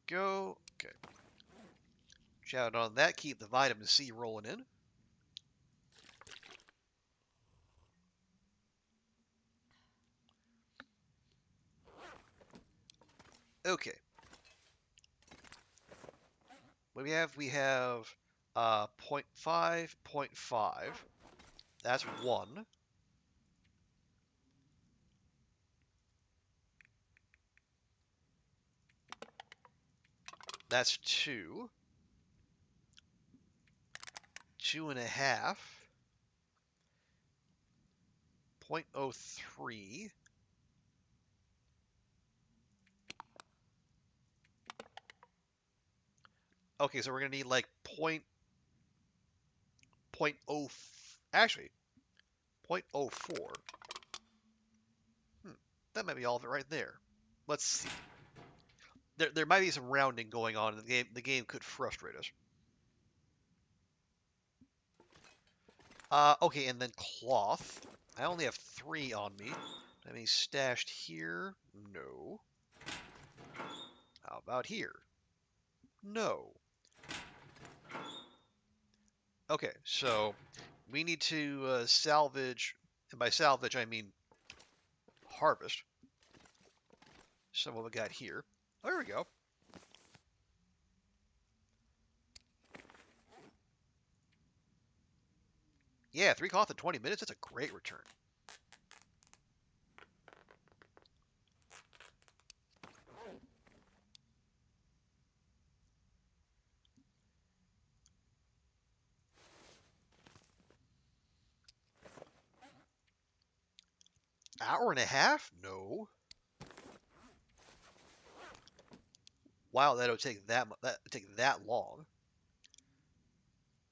go. Okay. Shout on that. Keep the vitamin C rolling in. Okay. What do we have? We have 0.5, 0.5. That's 1. That's 2. 2.5. 0.03. Okay, so we're gonna need like point oh, actually 0.04. That might be all of it right there. Let's see. There might be some rounding going on in the game. The game could frustrate us. Okay, and then cloth. I only have 3 on me. Have any stashed here? No. How about here? No. Okay, so we need to salvage, and by salvage I mean harvest, some of what we got here. Oh, there we go. Yeah, 3 cloth in 20 minutes. That's a great return. Hour and a half? No. Wow, that'll take that long.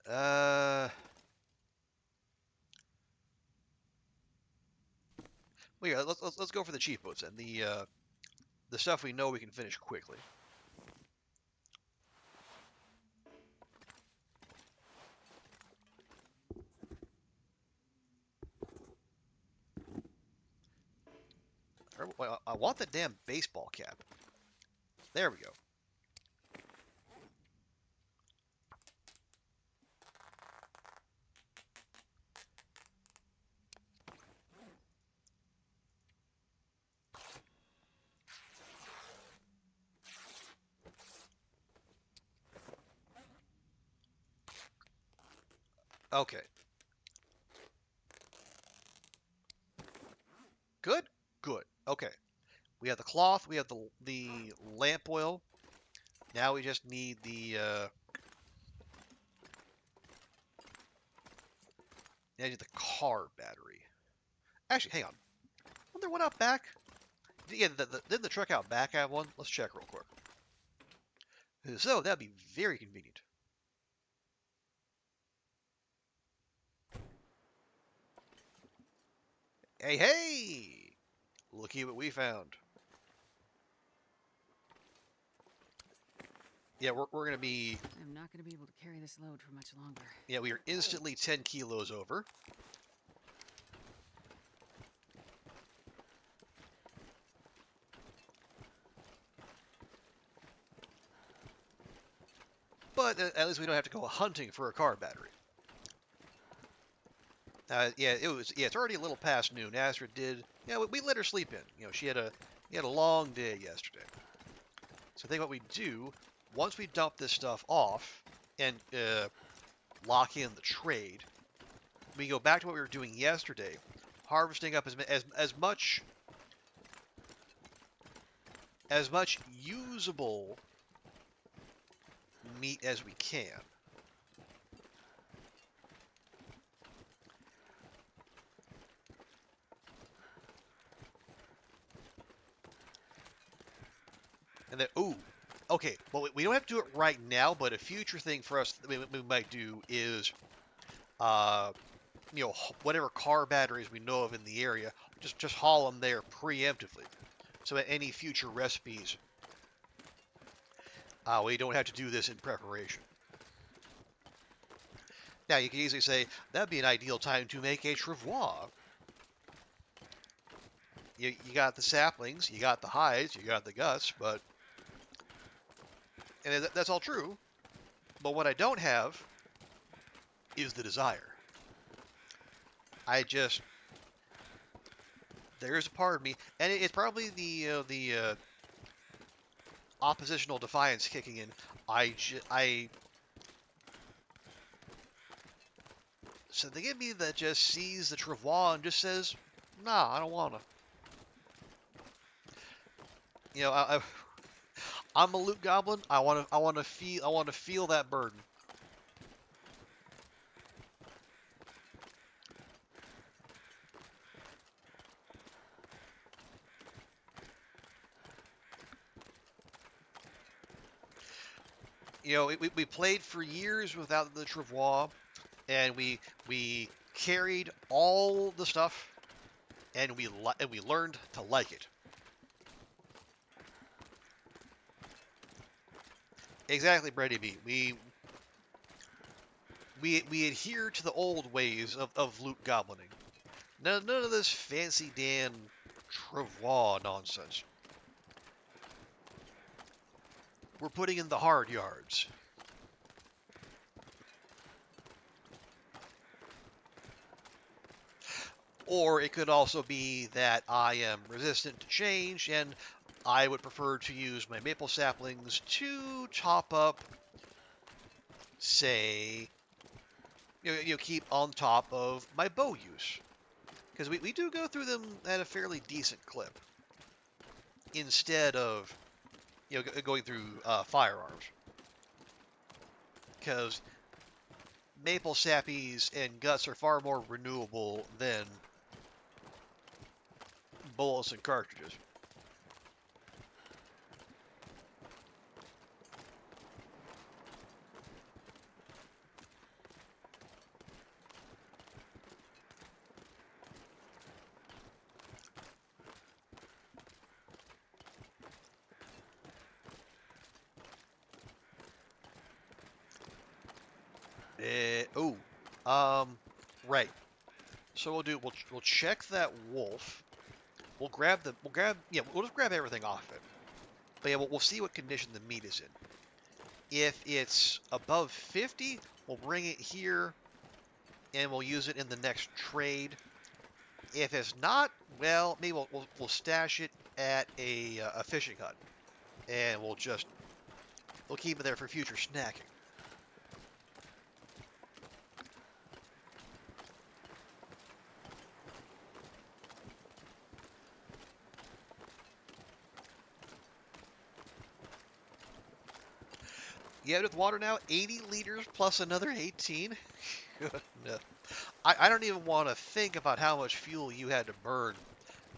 Uh, well, yeah, let's go for the cheap boats and the stuff we know we can finish quickly. I want the damn baseball cap. There we go. Okay. Good? Good. Okay. We have the cloth, we have the lamp oil. Now we just need the car battery. Actually, hang on. Wasn't there one out back? Yeah, did the truck out back have one? Let's check real quick. So that'd be very convenient. Hey, hey! Looky what we found. Yeah, we're gonna be. I'm not gonna be able to carry this load for much longer. Yeah, we are instantly 10 kilos over. But at least we don't have to go hunting for a car battery. Yeah, it's already a little past noon. Astrid did. Yeah, we let her sleep in. She had a long day yesterday. So I think what we do once we dump this stuff off and lock in the trade, we go back to what we were doing yesterday, harvesting up as much usable meat as we can. And then, ooh, okay. Well, we don't have to do it right now, but a future thing for us we might do is, uh, whatever car batteries we know of in the area, just haul them there preemptively. So that any future recipes, we don't have to do this in preparation. Now, you can easily say, that'd be an ideal time to make a travois. You got the saplings, you got the hides, you got the guts, but And that's all true. But what I don't have is the desire. I just there's a part of me, and it's probably the oppositional defiance kicking in. I something in me that just sees the travois and just says, "Nah, I don't wanna." You know, I'm a loot goblin. I wanna feel that burden. You know, we played for years without the travois, and we carried all the stuff, and we learned to like it. Exactly, Brady B. We adhere to the old ways of loot goblining. None of this fancy Dan travois nonsense. We're putting in the hard yards. Or it could also be that I am resistant to change and I would prefer to use my maple saplings to top up, say, keep on top of my bow use. Because we do go through them at a fairly decent clip instead of going through firearms. Because maple sappies and guts are far more renewable than bullets and cartridges. Oh, right. So we'll check that wolf. We'll just grab everything off it. But yeah, we'll see what condition the meat is in. If it's above 50, we'll bring it here and we'll use it in the next trade. If it's not, well, maybe we'll stash it at a fishing hut, and we'll keep it there for future snacking. You have it with water now, 80 liters plus another 18. No. I don't even want to think about how much fuel you had to burn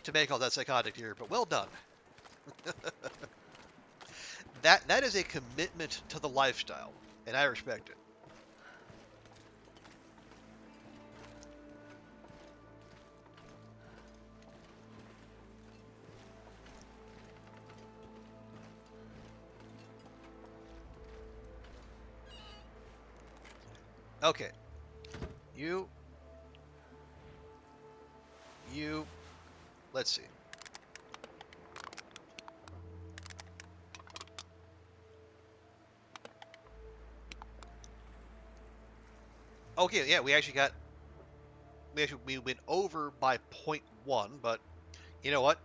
to make all that psychotic gear, but well done. That is a commitment to the lifestyle, and I respect it. Okay. You. Let's see. Okay, yeah, we went over by 0.1, but you know what?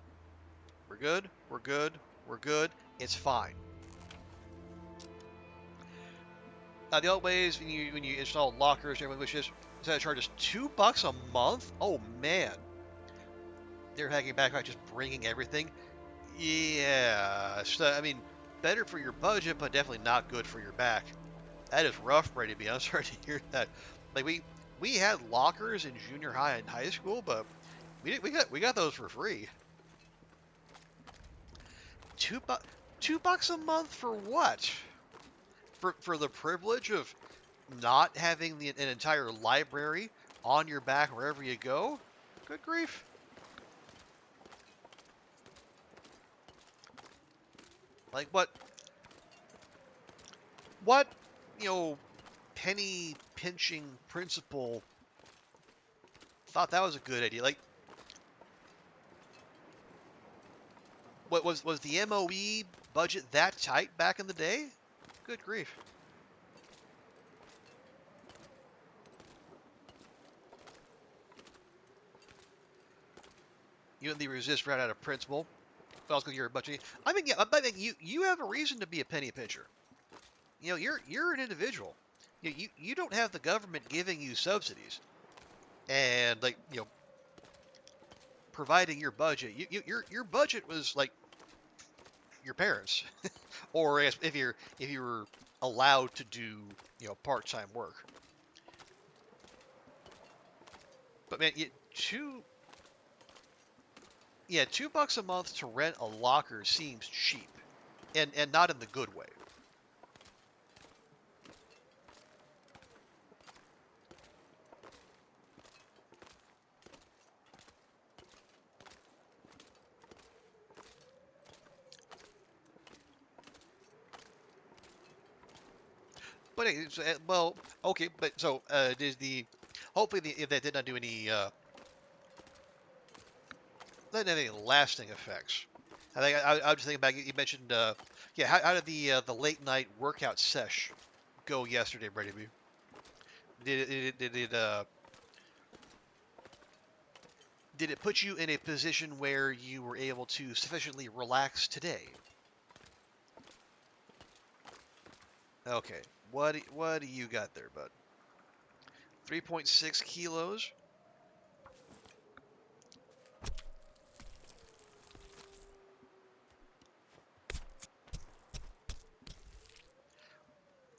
We're good. We're good. We're good. It's fine. The old ways when you install lockers and everything, which is instead of charges $2 a month. Oh man, they're hacking back by just bringing everything. Yeah, so, I mean, better for your budget, but definitely not good for your back. That is rough, Brady B. I'm sorry to hear that. Like we had lockers in junior high and high school, but we got those for free. Two bu $2 a month for what? For the privilege of not having an entire library on your back wherever you go? Good grief. Like what, penny pinching principal thought that was a good idea? Like, what was the MOE budget that tight back in the day? good grief. You and the resist ran out of principle. Well, because you're a bunch of. I mean, yeah, I think you have a reason to be a penny pincher. You know, you're an individual. You don't have the government giving you subsidies and like providing your budget. Your budget was like your parents, or if you were allowed to do part-time work. But man, $2 a month to rent a locker seems cheap, and not in the good way. But well, okay, but so hopefully that did not do any lasting effects. I think I was just thinking back. You mentioned yeah, how did the late night workout sesh go yesterday, Brady B? Did it put you in a position where you were able to sufficiently relax today? Okay, what do you got there, bud? 3.6 kilos.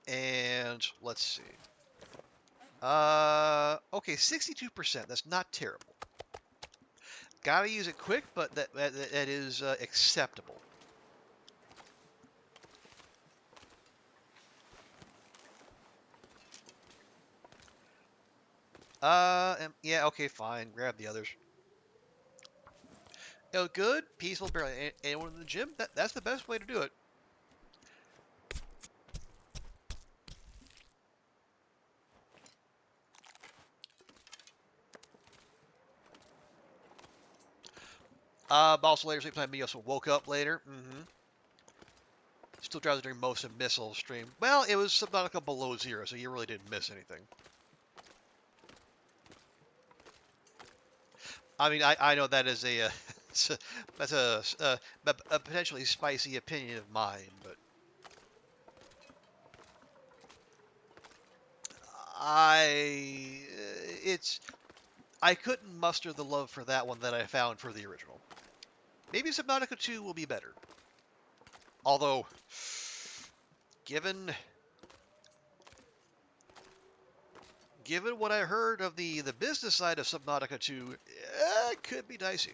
And let's see. Okay, 62%. That's not terrible. Gotta use it quick, but that is acceptable. Yeah, okay, fine. Grab the others. Good, peaceful, barely anyone in the gym. That's the best way to do it. But also later sleep time. Me also woke up later. Still drowsy during most of Missile stream. Well, it was Subnautica below zero, so you really didn't miss anything. I mean, I know that is that's a potentially spicy opinion of mine, but I I couldn't muster the love for that one that I found for the original. Maybe Subnautica 2 will be better. Although, given what I heard of the business side of Subnautica 2, it could be dicey.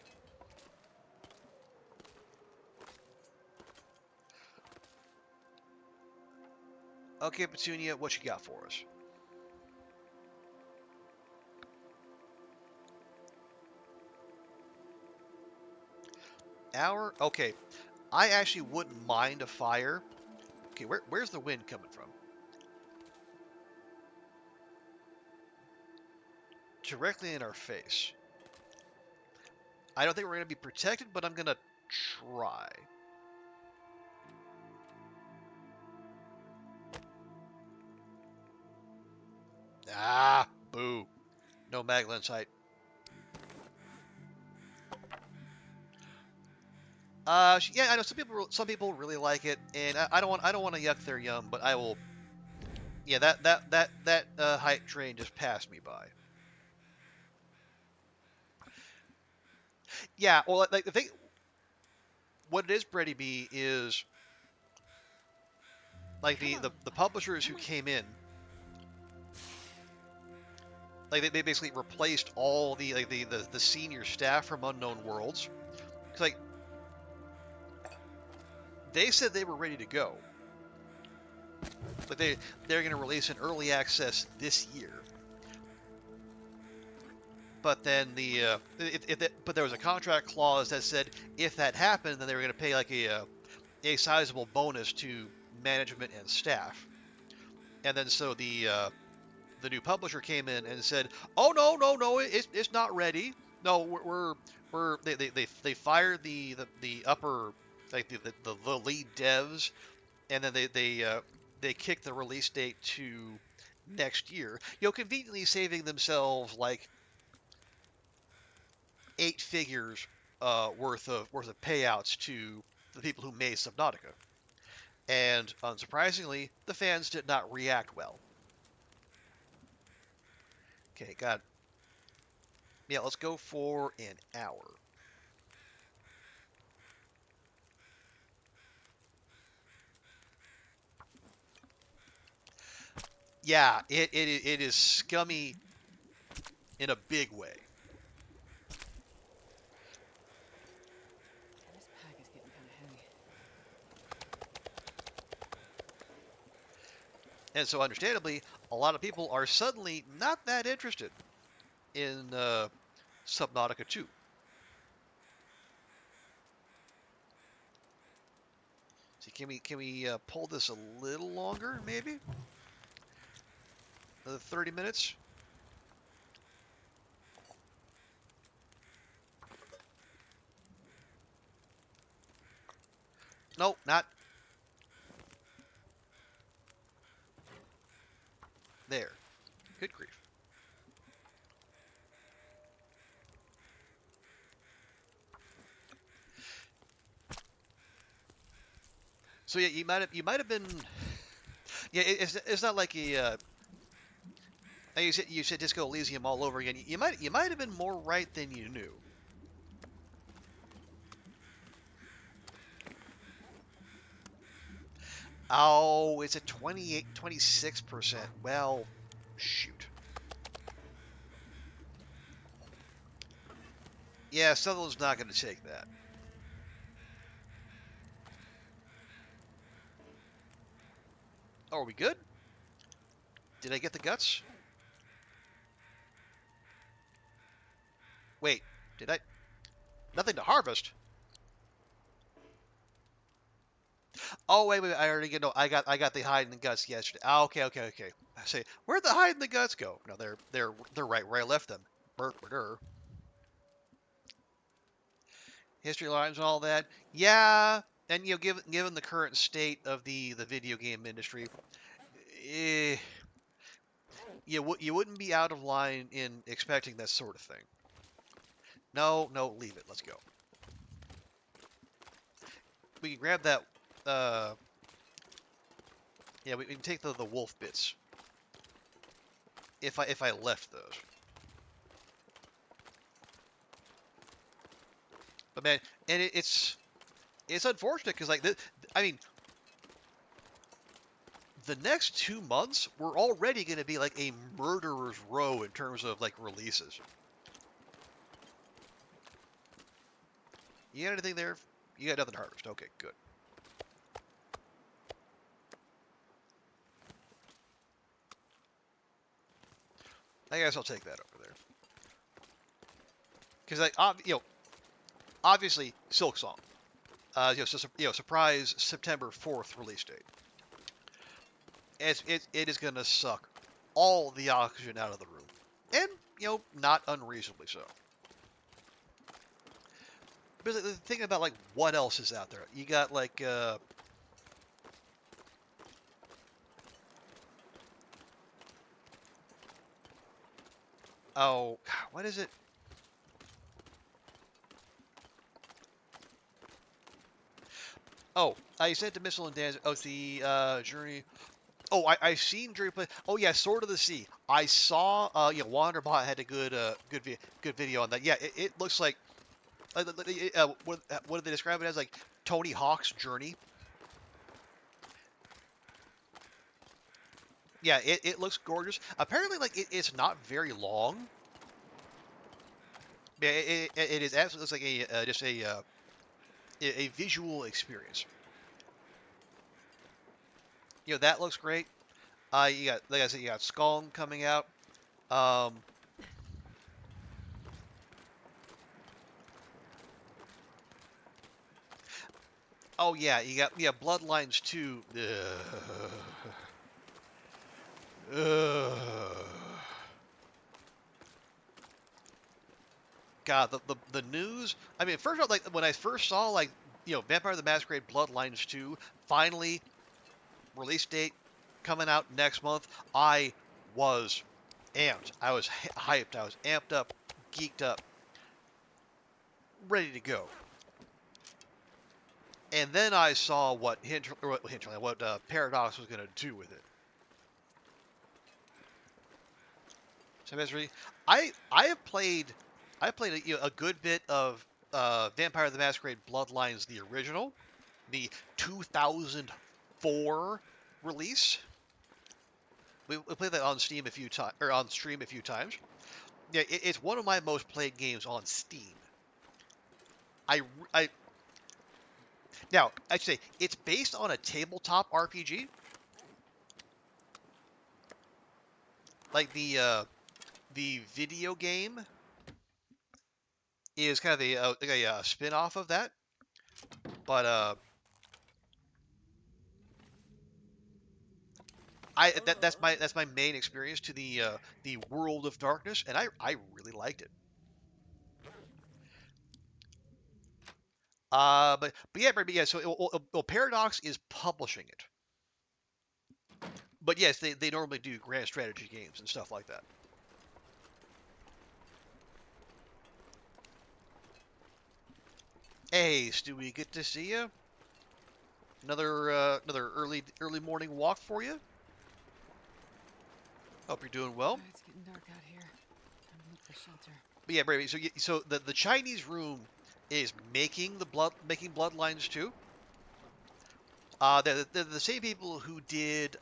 Okay, Petunia, what you got for us? Hour? Okay. I actually wouldn't mind a fire. Okay, where's the wind coming from? Directly in our face. I don't think we're going to be protected, but I'm going to try. Ah, boo. No Magdalene sight. Yeah, I know some people really like it, and I don't want to yuck their yum, but I will. Yeah, that hype train just passed me by. Yeah, well, like the thing, what it is, Brady B, is like the publishers who came in, like they basically replaced all the senior staff from Unknown Worlds. Like they said they were ready to go, but they're going to release an early access this year. But then but there was a contract clause that said if that happened, then they were going to pay like a sizable bonus to management and staff. And then so the new publisher came in and said, "Oh no, it's not ready. No, they fired the upper like the lead devs, and then they kicked the release date to next year, conveniently saving themselves like 8 figures worth of payouts to the people who made Subnautica. And unsurprisingly, the fans did not react well. Okay, got yeah. Let's go for an hour. Yeah, it is scummy in a big way. This pack is getting kind of heavy. And so, understandably, a lot of people are suddenly not that interested in Subnautica 2. So can we pull this a little longer, maybe? Another 30 minutes? No, not there. Good grief. So yeah, you might have been. Yeah, it's not like you said Disco Elysium all over again. You might have been more right than you knew. Oh, it's at 28, 26%. Well, shoot. Yeah, Sutherland's not going to take that. Oh, are we good? Did I get the guts? Wait, did I? Nothing to harvest. Oh, wait. I already get. No, I got the hide and the guts yesterday. Oh, okay. I say, where'd the hide and the guts go? No, they're right where I left them. Burr. History lines and all that. Yeah, and given the current state of the video game industry, eh, you wouldn't be out of line in expecting that sort of thing. No, leave it. Let's go. We can grab that. Uh, yeah, we can take the wolf bits. If I left those. But man, and it's unfortunate because I mean, the next 2 months we're already going to be like a murderer's row in terms of like releases. You got anything there? You got nothing to harvest. Okay, good. I guess I'll take that over there. Because obviously Silk Song. Surprise September 4th release date. It is gonna suck all the oxygen out of the room, and not unreasonably so. But thinking about like what else is out there, you got like oh, what is it? Oh, I sent to Missile and Dan's. Oh, it's the Journey. Oh, I've seen Journey play. Oh yeah, Sword of the Sea. I saw. Wanderbot had a good video on that. Yeah, it looks like. What did they describe it as? Like Tony Hawk's Journey. Yeah, it looks gorgeous. Apparently, like it's not very long. Yeah, it is absolutely looks like just a visual experience. That looks great. You got, like I said, you got Skull coming out. Um, oh yeah, you got Bloodlines 2. God, the news. I mean, first of all, like when I first saw Vampire the Masquerade Bloodlines 2 finally release date coming out next month, I was amped. I was hyped. I was amped up, geeked up, ready to go. And then I saw what Paradox was going to do with it. So basically, I played a good bit of Vampire the Masquerade Bloodlines, the original, the 2004 release. We played that on Steam a few times, or on stream a few times. Yeah, it's one of my most played games on Steam. I now I should say it's based on a tabletop RPG. Like the video game is kind of a spin-off of that, but that's my main experience to the World of Darkness, and I really liked it. But yeah. So Paradox is publishing it, but yes, they normally do grand strategy games and stuff like that. Hey, Stewie, good to see you. Another early morning walk for you. Hope you're doing well. It's getting dark out here. Time to look for shelter. But yeah, Brady. So the Chinese room is making Bloodlines too. They're the same people who did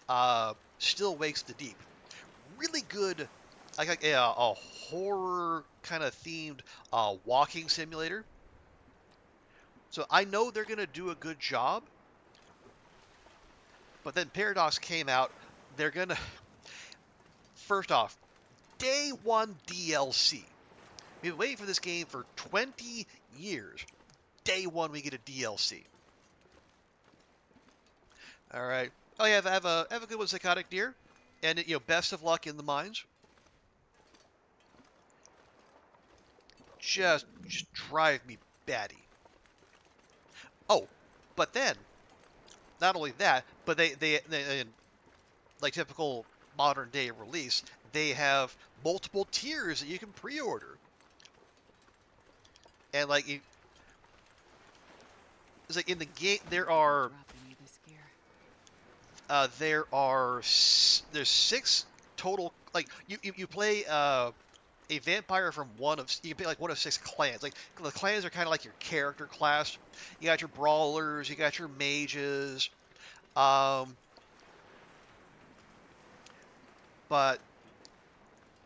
Still Wakes the Deep. Really good, like a horror kind of themed walking simulator. So I know they're gonna do a good job. But then Paradox came out. They're gonna first off, day one DLC. We've been waiting for this game for 20 years. Day one, we get a DLC. All right. Oh yeah, have a good one, Psychotic Deer, and best of luck in the mines. Just drive me batty. Oh, but then, not only that, but they like typical modern day release, they have multiple tiers that you can pre-order. And like it's like in the game there are there's 6 total. Like you play a vampire from you can play like one of 6 clans. Like the clans are kind of like your character class. You got your brawlers, you got your mages, but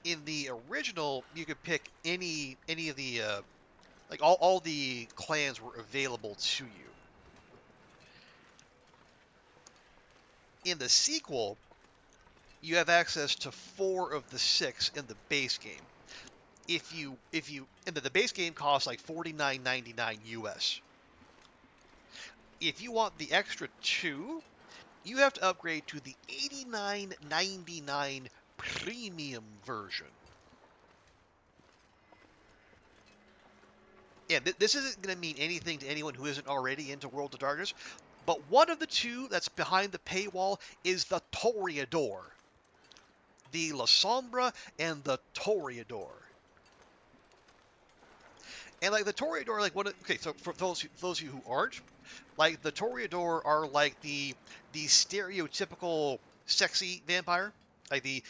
in the original you could pick any of the like all the clans were available to you. In the sequel, you have access to 4 of the 6 in the base game. If you and the base game costs like $49.99 US. If you want the extra 2, you have to upgrade to the $89.99 premium version. Yeah, this isn't going to mean anything to anyone who isn't already into World of Darkness, but one of the 2 that's behind the paywall is the Toreador. The La Sombra and the Toreador. And like the Toreador, like okay, so for those of you who aren't, like the Toreador are like the stereotypical sexy vampire, like the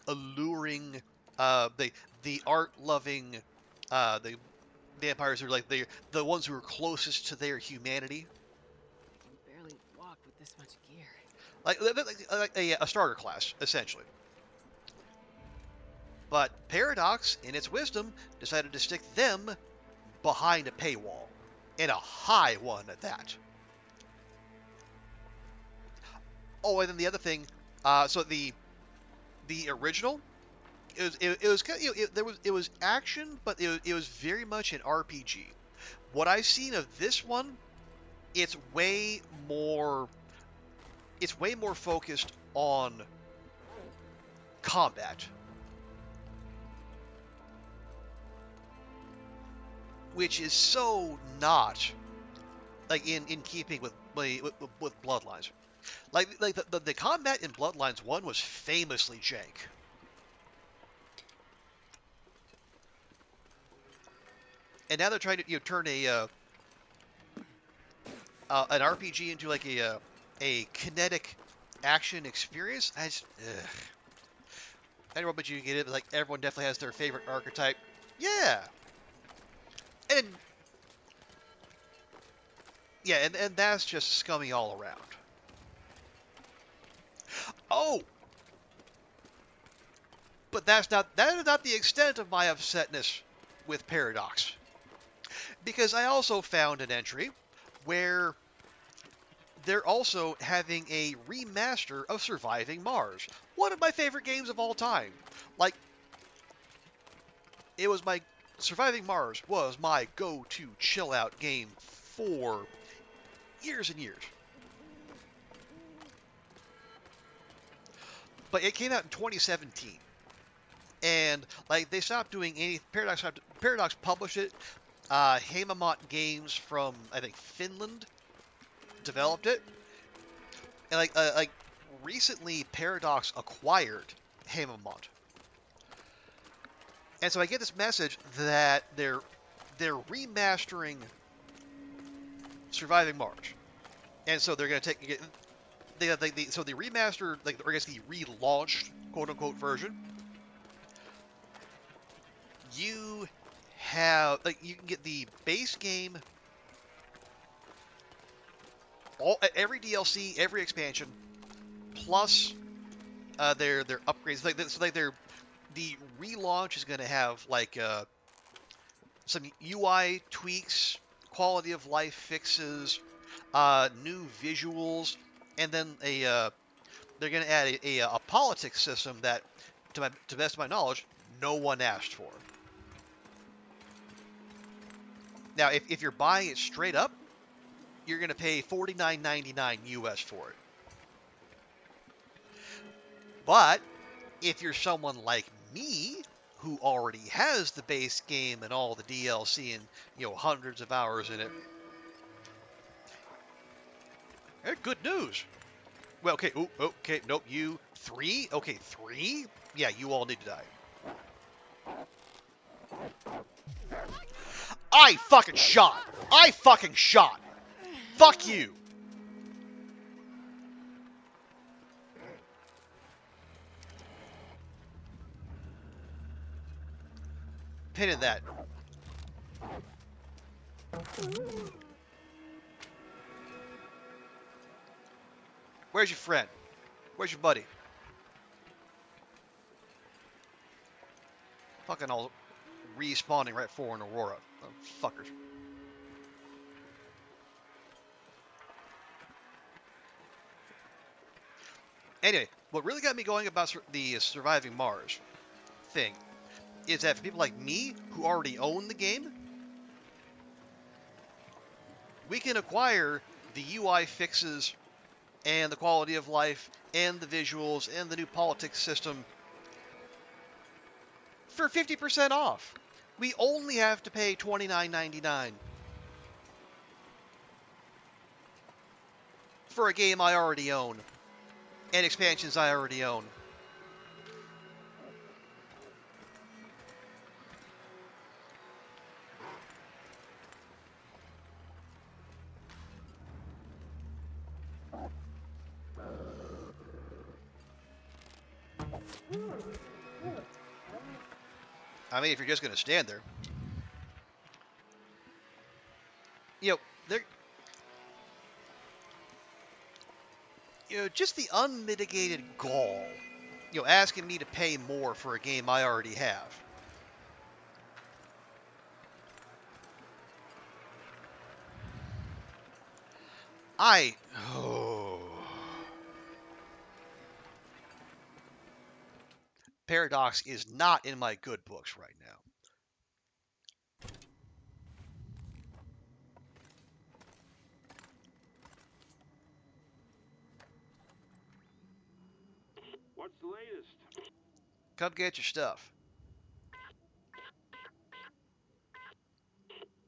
alluring, the art loving, the vampires are like the ones who are closest to their humanity. I can barely walk with this much gear. Like a starter class, essentially. But Paradox, in its wisdom, decided to stick them behind a paywall, and a high one at that. Oh, and then the other thing, so the original, it was kind of, it was action, but it was very much an RPG. What I've seen of this one, it's way more focused on combat, which is so not like in keeping with Bloodlines. Like the combat in Bloodlines 1 was famously jank. And now they're trying to turn an RPG into like a kinetic action experience. I don't know, but you get it. Like everyone definitely has their favorite archetype. Yeah, and yeah, and that's just scummy all around. Oh, but that is not the extent of my upsetness with Paradox, because I also found an entry where they're also having a remaster of Surviving Mars, one of my favorite games of all time. Like, it was my Surviving Mars was my go-to chill-out game for years and years. But it came out in 2017, and like they stopped doing any Paradox published it. Hamamont Games from I think Finland developed it, and like recently Paradox acquired Hamamont, and so I get this message that they're remastering Surviving Mars, and so they're gonna so the remastered, like, or I guess the relaunched quote unquote version. You have you can get the base game, every DLC, every expansion, plus their upgrades. The relaunch is going to have some UI tweaks, quality of life fixes, new visuals, and then they're going to add a politics system that, to the best of my knowledge, no one asked for. Now, if you're buying it straight up, you're going to pay $49.99 US for it. But if you're someone like me who already has the base game and all the DLC and hundreds of hours in it, good news. Well, okay, okay, nope, you 3, okay, 3, yeah, you all need to die. I fucking shot. Fuck you. Pin in that. Where's your friend? Where's your buddy? Fucking all respawning right for an Aurora. Oh, fuckers. Anyway, what really got me going about the Surviving Mars thing is that for people like me who already own the game, we can acquire the UI fixes and the quality of life and the visuals and the new politics system for 50% off. We only have to pay $29.99 for a game I already own and expansions I already own. I mean, if you're just going to stand there. They're, just the unmitigated gall, asking me to pay more for a game I already have. Paradox is not in my good books right now. What's the latest? Come get your stuff.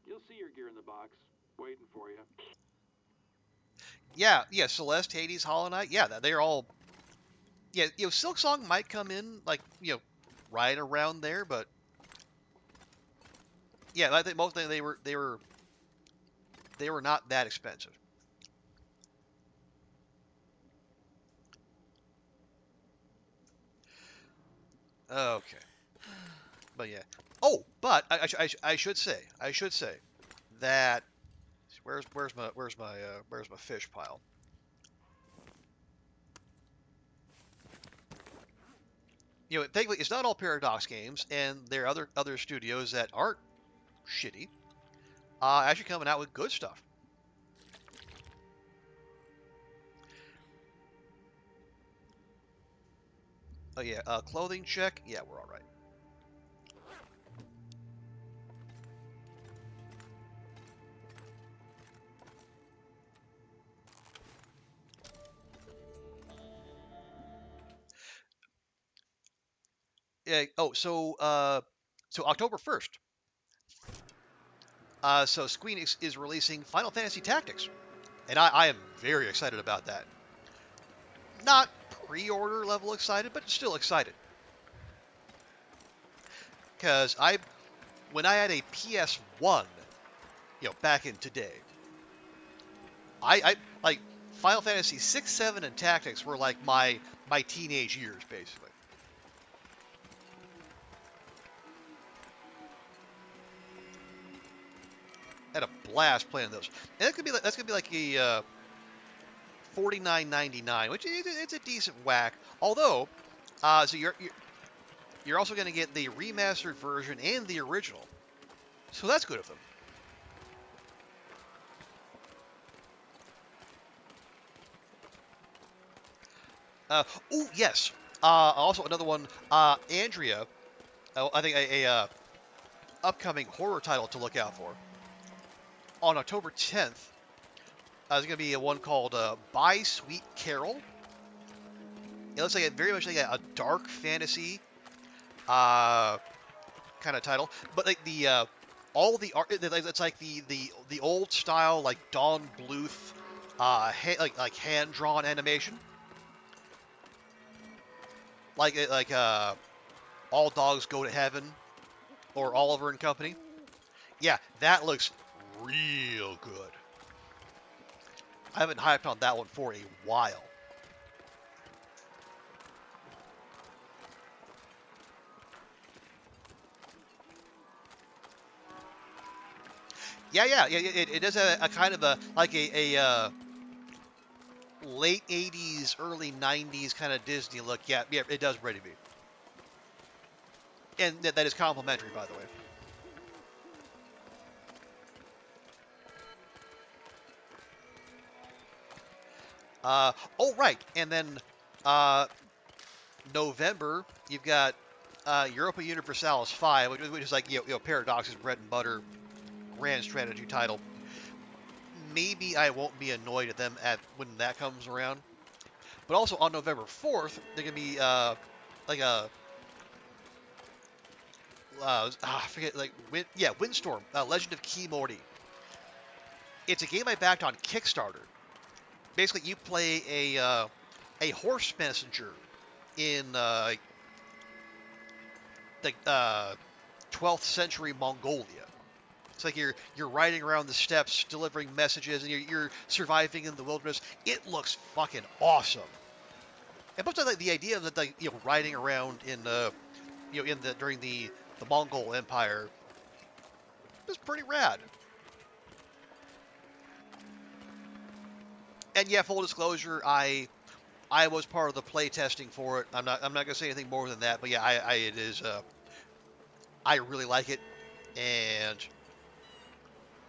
You'll see your gear in the box, waiting for you. Yeah, yeah, Celeste, Hades, Hollow Knight, yeah, they're all, yeah, Silk Song might come in, like, right around there, but, yeah, I think most of them, they were not that expensive. Okay, but yeah. Oh, but I should say that, where's my fish pile? Thankfully, it's not all Paradox games, and there are other studios that aren't shitty, actually coming out with good stuff. Oh yeah, clothing check. Yeah, we're all right. Yeah. Oh, so October 1st. So Squeenix is releasing Final Fantasy Tactics, and I am very excited about that. Not pre-order level excited, but still excited. Because when I had a PS1, back in today, I like Final Fantasy 6, 7, and Tactics were like my teenage years, basically. I had a blast playing those, and that's gonna be like a $49.99, which it's a decent whack. Although, so you're also gonna get the remastered version and the original, so that's good of them. Oh yes. Also another one, Andrea. I think a upcoming horror title to look out for on October 10th. There's going to be one called By Sweet Carol. It looks like very much like a dark fantasy kind of title, but like the all the art, it's like the old style like Don Bluth, like hand drawn animation, like All Dogs Go to Heaven or Oliver and Company. Yeah, that looks real good. I haven't hyped on that one for a while. Yeah. It does a kind of a like a late '80s, early '90s kind of Disney look. Yeah, it does ready to be, and that is complimentary, by the way. Oh right, and then uh, November you've got Europa Universalis 5, which is like Paradox's bread and butter grand strategy title. Maybe I won't be annoyed at them when that comes around. But also on November 4th, they're gonna be like a I forget Windstorm, Legend of Key Morty. It's a game I backed on Kickstarter. Basically, you play a horse messenger in the 12th century Mongolia. It's like you're riding around the steppes, delivering messages, and you're surviving in the wilderness. It looks fucking awesome. And plus, like the idea of that, riding around during the Mongol Empire is pretty rad. And yeah, full disclosure, I was part of the play testing for it. I'm not gonna say anything more than that. But yeah, it is. I really like it, and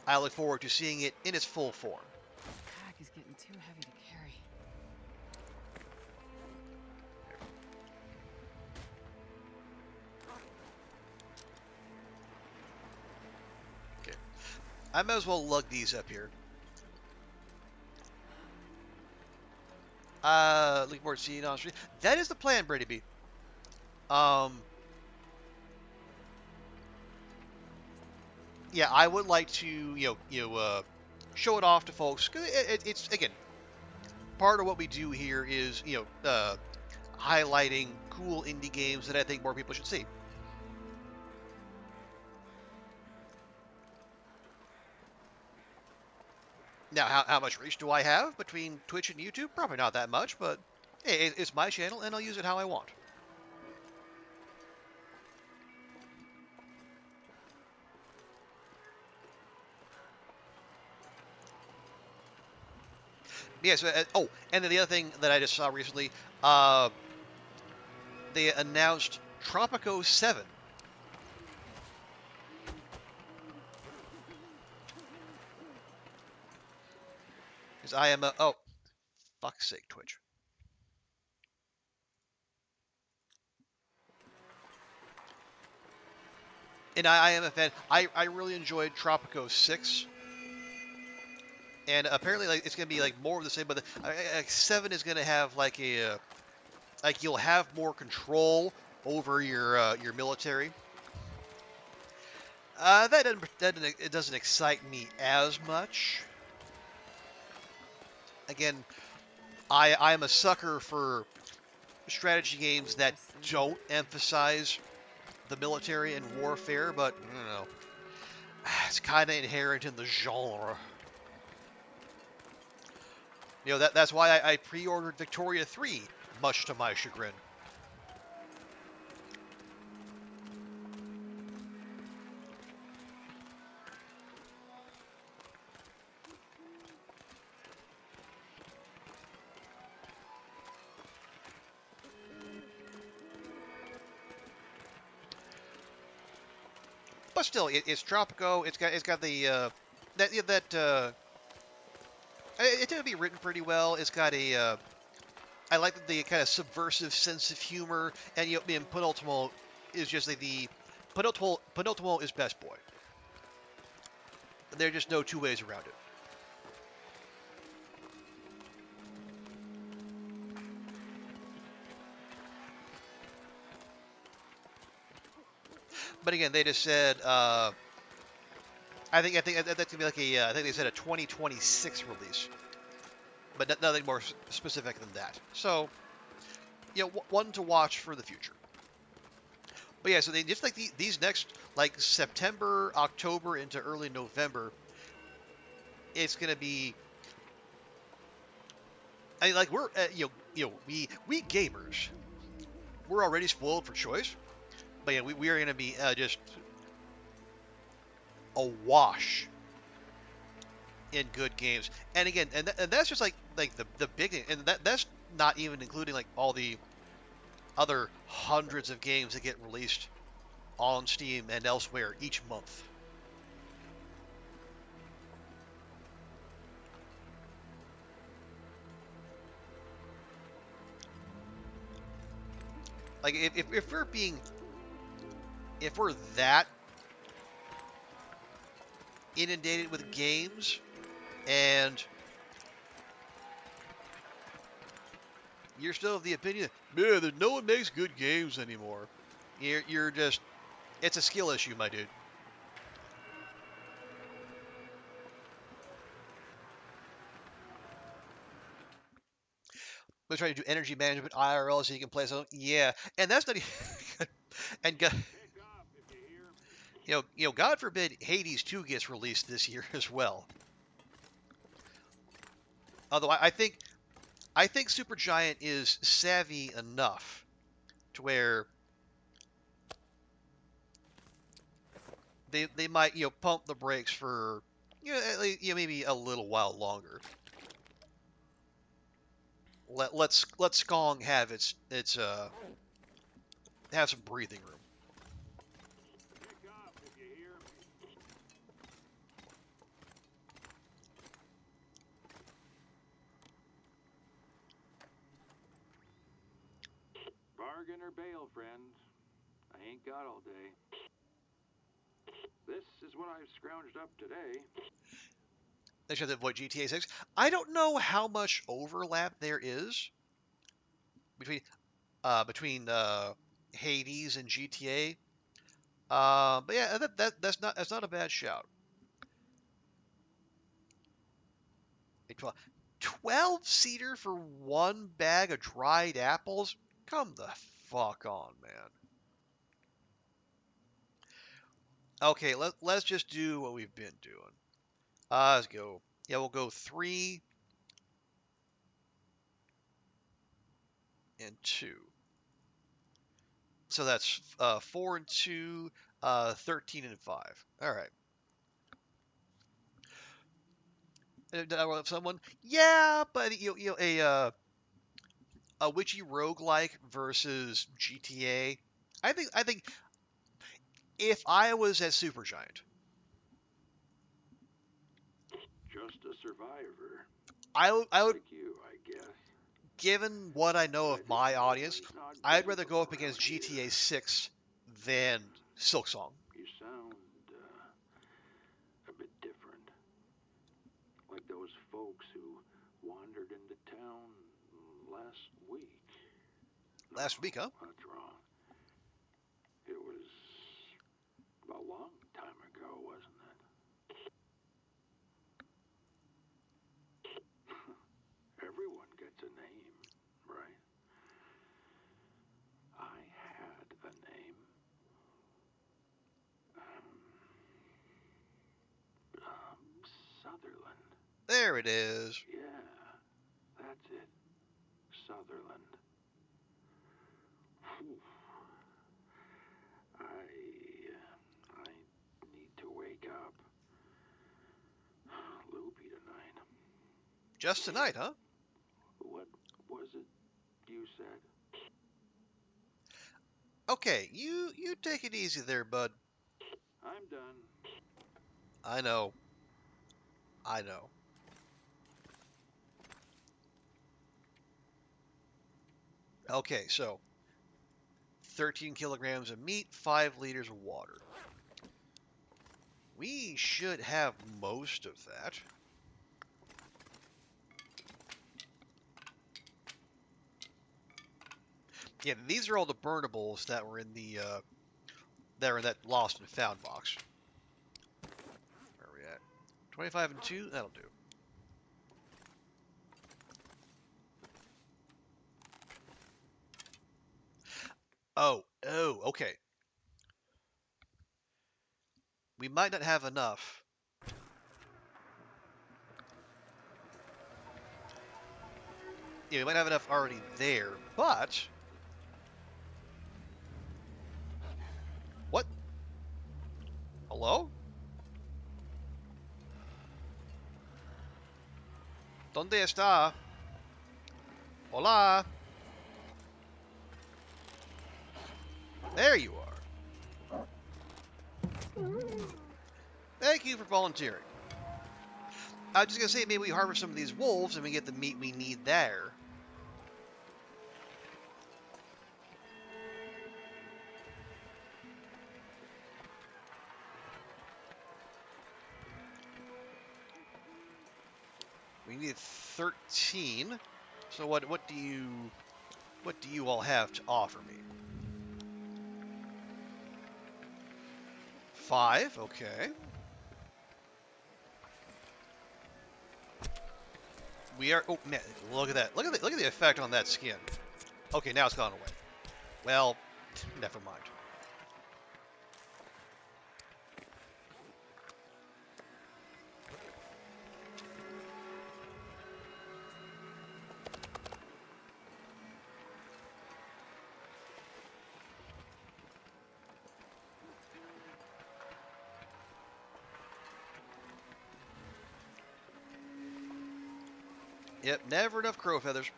I look forward to seeing it in its full form. This pack is getting too heavy to carry. Okay, I might as well lug these up here. Looking forward to seeing it on stream. That is the plan, Brady B. Yeah, I would like to show it off to folks. It's again, part of what we do here is, highlighting cool indie games that I think more people should see. Now, how much reach do I have between Twitch and YouTube? Probably not that much, but hey, it's my channel, and I'll use it how I want. Yeah, so, oh, and then the other thing that I just saw recently, they announced Tropico 7. Because I am a... Oh, fuck's sake, Twitch. And I am a fan. I really enjoyed Tropico 6. And apparently, like, it's going to be, like, more of the same, but 7 is going to have, like, like, you'll have more control over your military. It doesn't excite me as much. Again, I'm a sucker for strategy games that don't emphasize the military and warfare, but I don't know. It's kind of inherent in the genre. That's why I pre-ordered Victoria 3, much to my chagrin. But still, it's Tropico. It's got the it tended to be written pretty well. It's got a I like the kind of subversive sense of humor, and and Penultimo is just like the Penultimo is best boy. There are just no two ways around it. But again, they just said I think that's gonna be like I think they said a 2026 release, but nothing more specific than that. So one to watch for the future. But yeah, so they just like these next like September, October into early November, it's gonna be. I mean, like we're we gamers, we're already spoiled for choice, but yeah, we are gonna be just awash in good games. And again, and that's just like the big thing, and that's not even including like all the other hundreds of games that get released on Steam and elsewhere each month. Like if we're that inundated with games and you're still of the opinion, man, no one makes good games anymore. You're just, it's a skill issue, my dude. We're trying to do energy management IRL so you can play something. Yeah, and that's not even, and God forbid Hades 2 gets released this year as well. Although I think Supergiant is savvy enough to where they might pump the brakes for maybe a little while longer. Let Skong have its have some breathing room. Pick up if you hear. Bargain or bail, friends. I ain't got all day. This is what I've scrounged up today. They should avoid GTA 6. I don't know how much overlap there is between Hades and GTA. But yeah, that's not a bad shout. 12-seater for one bag of dried apples? Come the fuck on, man. Okay, let's just do what we've been doing. Let's go. Yeah, we'll go 3 and 2. So that's 4 and 2, 13 and 5. All right. Did I roll up someone? Yeah, but a witchy roguelike versus GTA. I think if I was at Supergiant, Just a survivor, I would, like you, I guess. given what I know But of it's my audience, always not I'd rather go difficult up against out here. GTA 6 than Silksong. You sound a bit different. Like those folks who wandered into town last week. No, Last week, huh? that's wrong. It was a long time ago, wasn't it? Everyone gets a name, right? I had a name. Sutherland. There it is. Yeah, that's it. Sutherland. Whew. I need to wake up. Loopy tonight. Just tonight, huh? What was it you said? Okay, you take it easy there, bud. I'm done. I know. I know. Okay, so 13 kilograms of meat, 5 liters of water. We should have most of that. Yeah, these are all the burnables that were in that lost and found box. Where are we at? 25 and 2? That'll do. Oh, okay. We might not have enough. Yeah, we might have enough already there, but... What? Hello? ¿Dónde está? Hola? There you are. Thank you for volunteering. I was just gonna say, maybe we harvest some of these wolves and we get the meat we need there. We need 13. So what do you all have to offer me? 5, okay. We are. Oh man, look at that! Look at the effect on that skin. Okay, now it's gone away. Well, never mind. Yep, never enough crow feathers.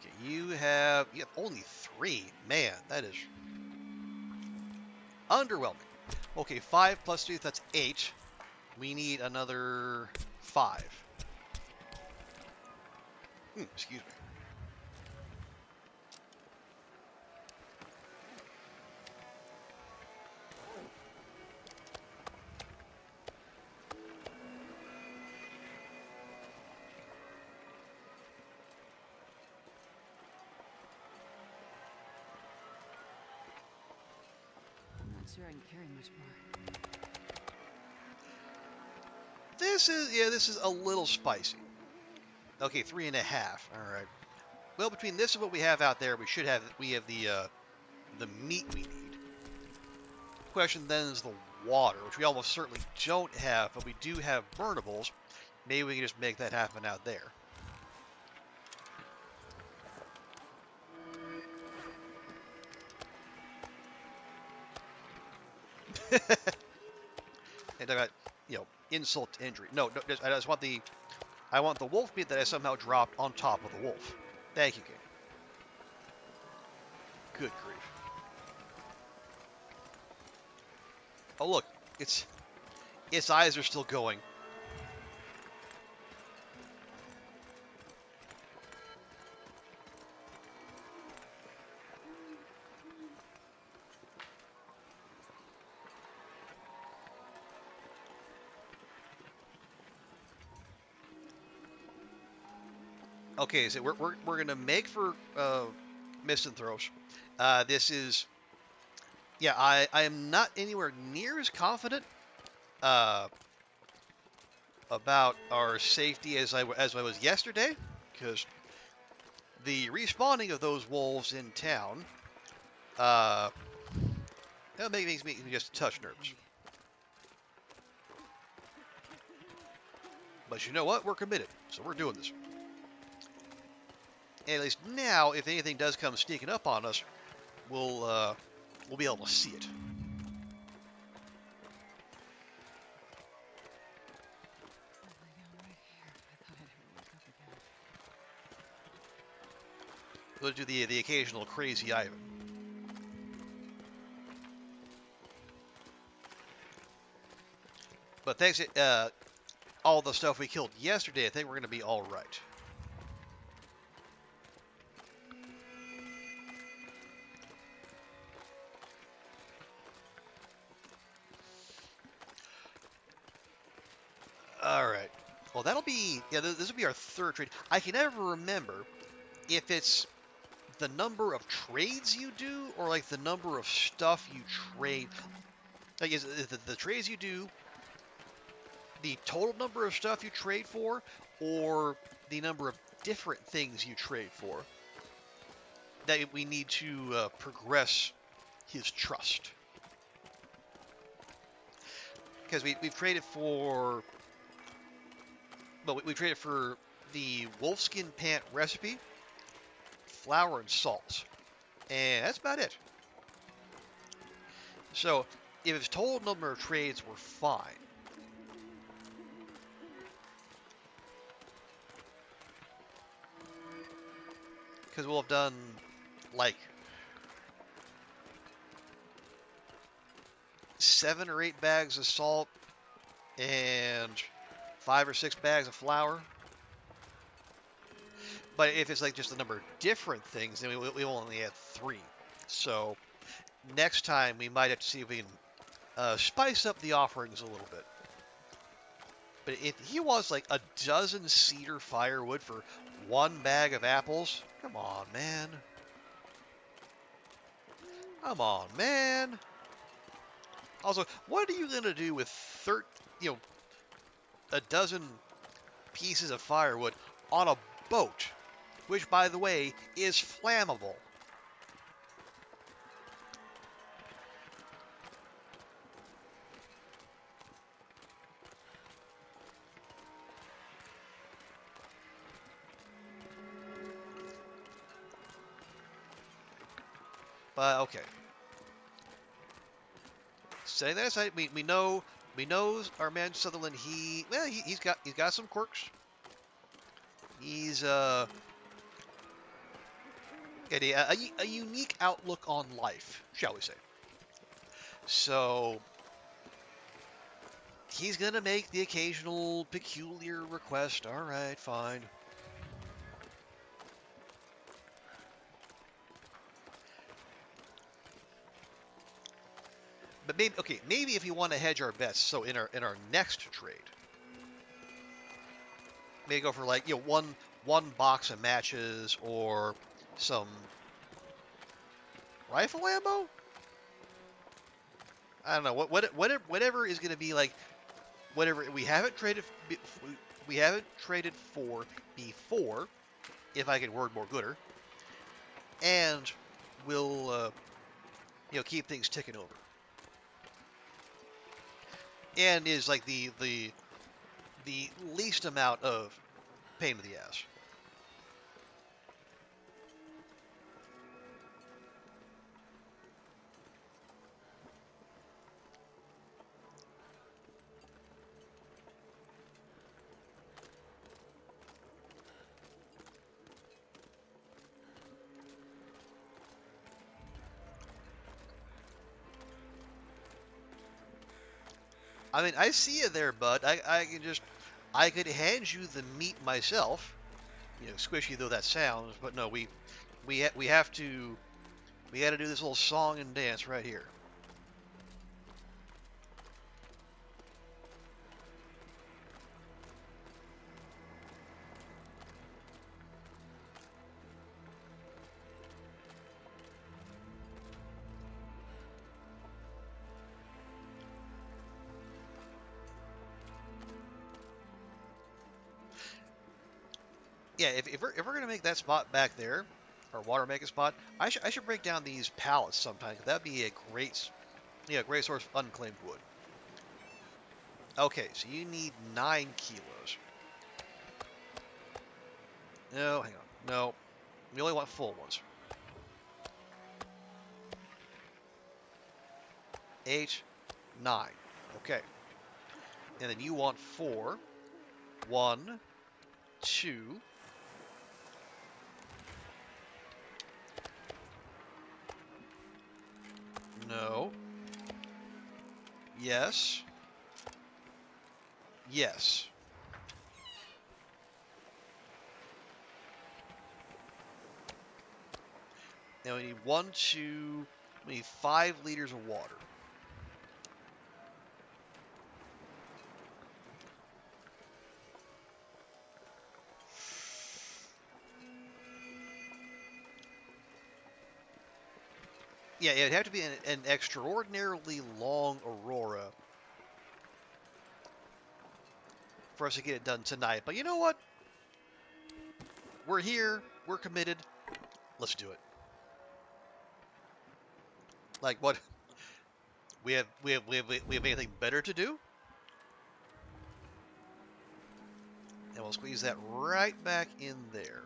Okay, you have only 3. Man, that is underwhelming. Okay, 5 plus 2, that's 8. We need another 5. Excuse me. I'm not sure I can carry much more. This is a little spicy. Okay, 3.5. All right. Well, between this and what we have out there, we have the meat we need. Question then is the water, which we almost certainly don't have, but we do have burnables. Maybe we can just make that happen out there. And I got, insult to injury. No, I just want I want the wolf meat that I somehow dropped on top of the wolf. Thank you, game. Good grief. Oh look, its eyes are still going. Okay, so we're gonna make for misanthropes. This is, yeah, I am not anywhere near as confident uh, about our safety as I was yesterday, because the respawning of those wolves in town, that makes me just a touch nervous. But you know what? We're committed, so we're doing this. And at least now, if anything does come sneaking up on us, we'll be able to see it. We'll do the occasional crazy Ivan. But thanks to all the stuff we killed yesterday, I think we're going to be all right. All right. Well, that'll be, yeah, this will be our third trade. I can never remember if it's the number of trades you do or like the number of stuff you trade. Like, is the trades you do the total number of stuff you trade for or the number of different things you trade for that we need to progress his trust? Because we've traded for, well, we traded for the wolfskin pant recipe, flour, and salt. And that's about it. So, if his total number of trades were fine, because we'll have done, like, 7 or 8 bags of salt and 5 or 6 bags of flour. But if it's like just the number of different things, then we only add 3. So next time we might have to see if we can spice up the offerings a little bit. But if he wants like a dozen cedar firewood for 1 bag of apples, come on, man. Come on, man. Also, what are you gonna do with a dozen pieces of firewood on a boat, which, by the way, is flammable? But okay. Saying that aside, we know our man Sutherland. He's got some quirks. He's got a unique outlook on life, shall we say? So he's gonna make the occasional peculiar request. All right, fine. But maybe if you want to hedge our bets, so in our next trade, maybe go for like one box of matches or some rifle ammo. I don't know whatever is going to be like whatever we haven't traded we haven't traded for before, if I can word more gooder, and we'll keep things ticking over. And is like the least amount of pain in the ass. I mean, I see you there, bud. I could hand you the meat myself. Squishy though that sounds, but no, we have to we got to do this little song and dance right here. Yeah, if we're gonna make that spot back there, or water making spot, I should break down these pallets sometime. 'Cause that'd be a great source of unclaimed wood. Okay, so you need 9 kilos. No, hang on. No, we only want full ones. 8, 9. Okay, and then you want 4. 1, 2. No. Yes. Yes. Now we need we need 5 liters of water. Yeah, it'd have to be an extraordinarily long aurora for us to get it done tonight. But you know what? We're here. We're committed. Let's do it. Like what? We have anything better to do? And we'll squeeze that right back in there.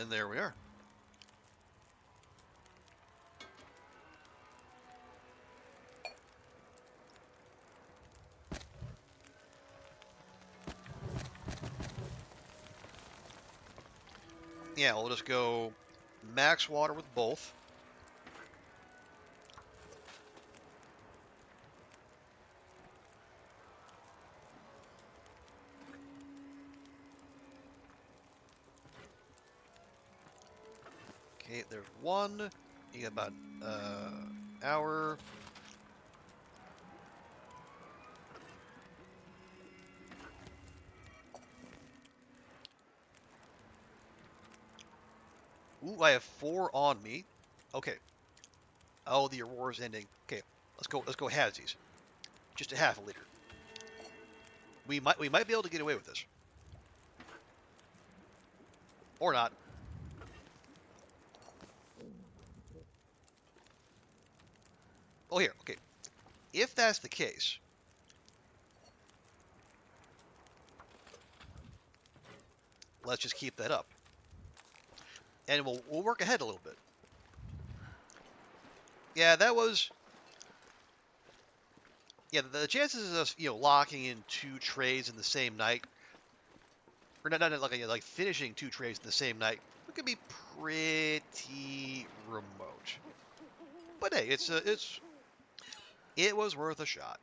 And there we are. Yeah, we'll just go max water with both. Okay, there's one. You got about hour. Ooh, I have 4 on me. Okay. Oh, the aurora's ending. Okay, let's go halvesies. Just a half a liter. We might be able to get away with this. Or not. Oh, here. Okay. If that's the case, let's just keep that up. And we'll work ahead a little bit. Yeah, that was... Yeah, the chances of us, locking in 2 trades in the same night, or not like finishing 2 trades in the same night, it could be pretty remote. But hey, it was worth a shot.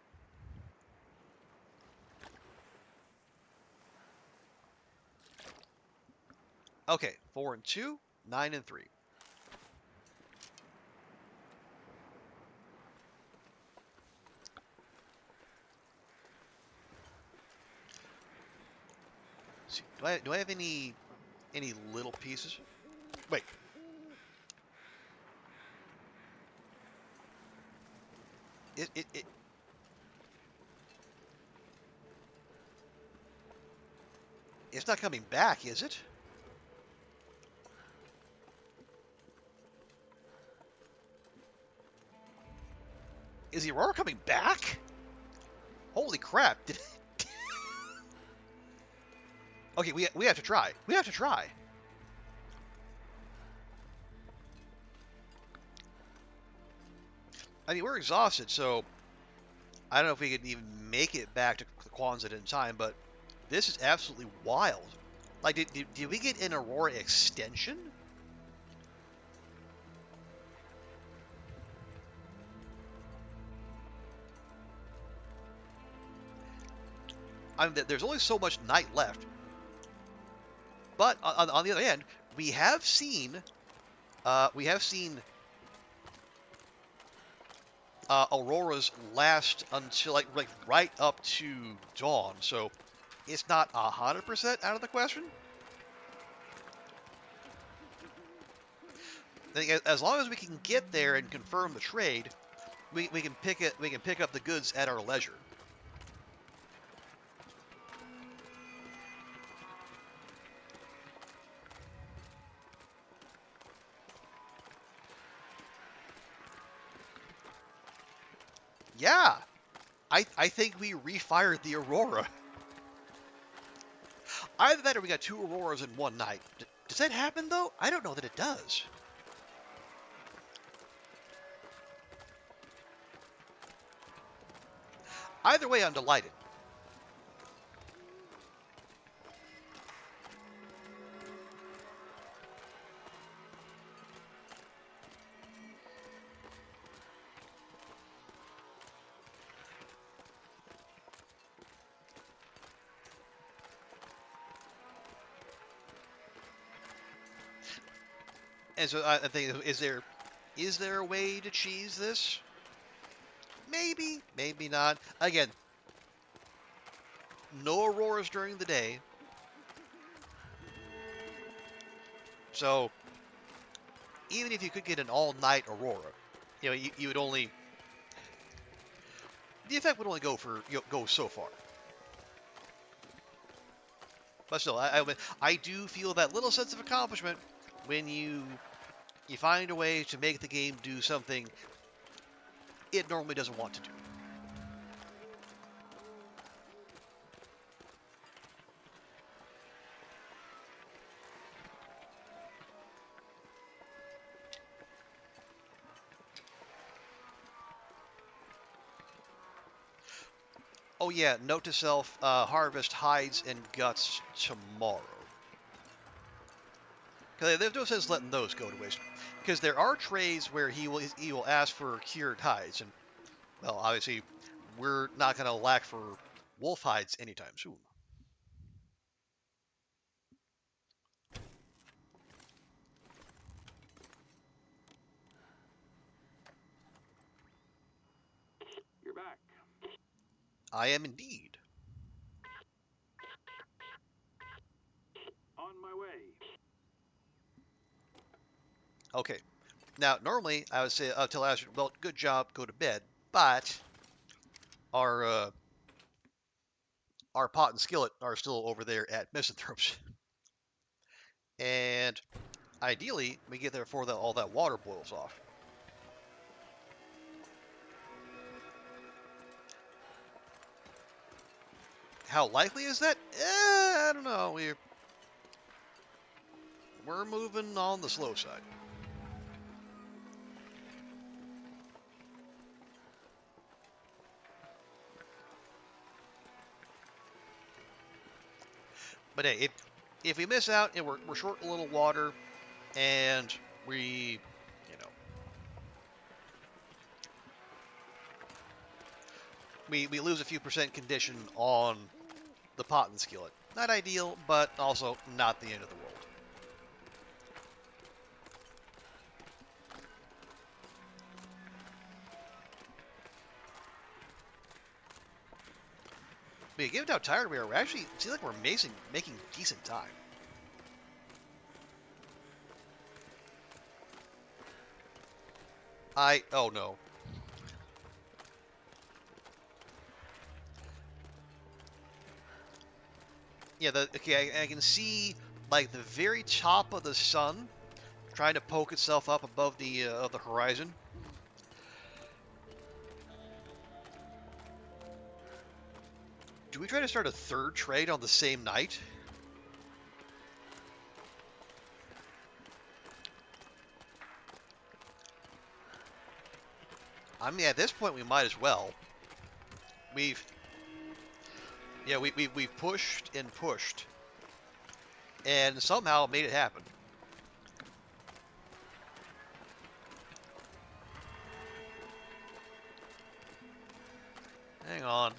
Okay, 4 and 2, 9 and 3. So do I have any little pieces? Wait. It it's not coming back, is it? Is the Aurora coming back? Holy crap! Okay, we have to try. We have to try. I mean, we're exhausted, so I don't know if we could even make it back to Quonset in time, but this is absolutely wild. Like, did we get an Aurora extension? I mean, there's only so much night left. But on the other hand, we have seen auroras last until like right up to dawn, so it's not 100% out of the question. I think as long as we can get there and confirm the trade, we can pick up the goods at our leisure. Yeah, I think we refired the Aurora. Either that or we got 2 Auroras in one night. Does that happen, though? I don't know that it does. Either way, I'm delighted. And so I think, is there a way to cheese this? Maybe, maybe not. Again, no auroras during the day. So, even if you could get an all-night aurora, you would only... The effect would only go for go so far. But still, I do feel that little sense of accomplishment when you find a way to make the game do something it normally doesn't want to do. Oh yeah, note to self, harvest hides and guts tomorrow. Because there's no sense letting those go to waste. Because there are trades where he will ask for cured hides, and well, obviously, we're not going to lack for wolf hides anytime soon. You're back. I am indeed. On my way. Okay. Now, normally, I would say, tell Astrid, well, good job, go to bed, but our pot and skillet are still over there at Misanthropes. And ideally, we get there before all that water boils off. How likely is that? I don't know. We're moving on the slow side. But hey, if we miss out and we're short a little water, and we, we lose a few percent condition on the pot and skillet. Not ideal, but also not the end of the world. mean, given how tired we are, we actually seem like we're making decent time. Oh no. Yeah, okay, I can see like the very top of the sun trying to poke itself up above the horizon. Do we try to start a third trade on the same night? I mean, at this point, we might as well. We've we pushed and pushed, and somehow made it happen. Hang on.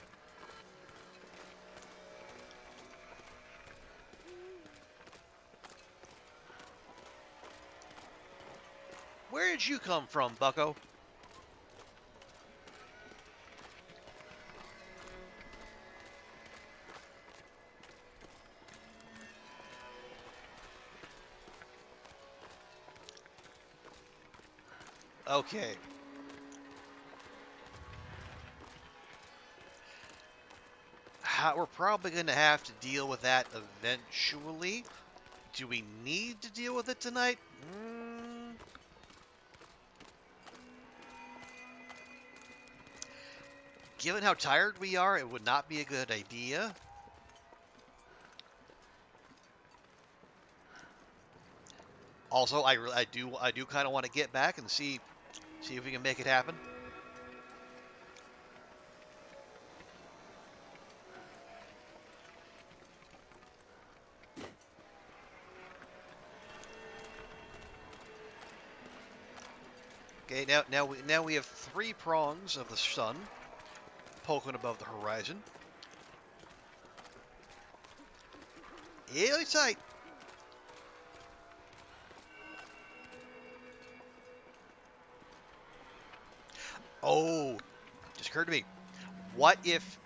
Where did you come from, bucko? Okay. We're probably going to have to deal with that eventually. Do we need to deal with it tonight? Given how tired we are, it would not be a good idea. Also, I do kind of want to get back and see if we can make it happen. Okay, now we have 3 prongs of the sun poking above the horizon. Really tight. Oh, just occurred to me. What if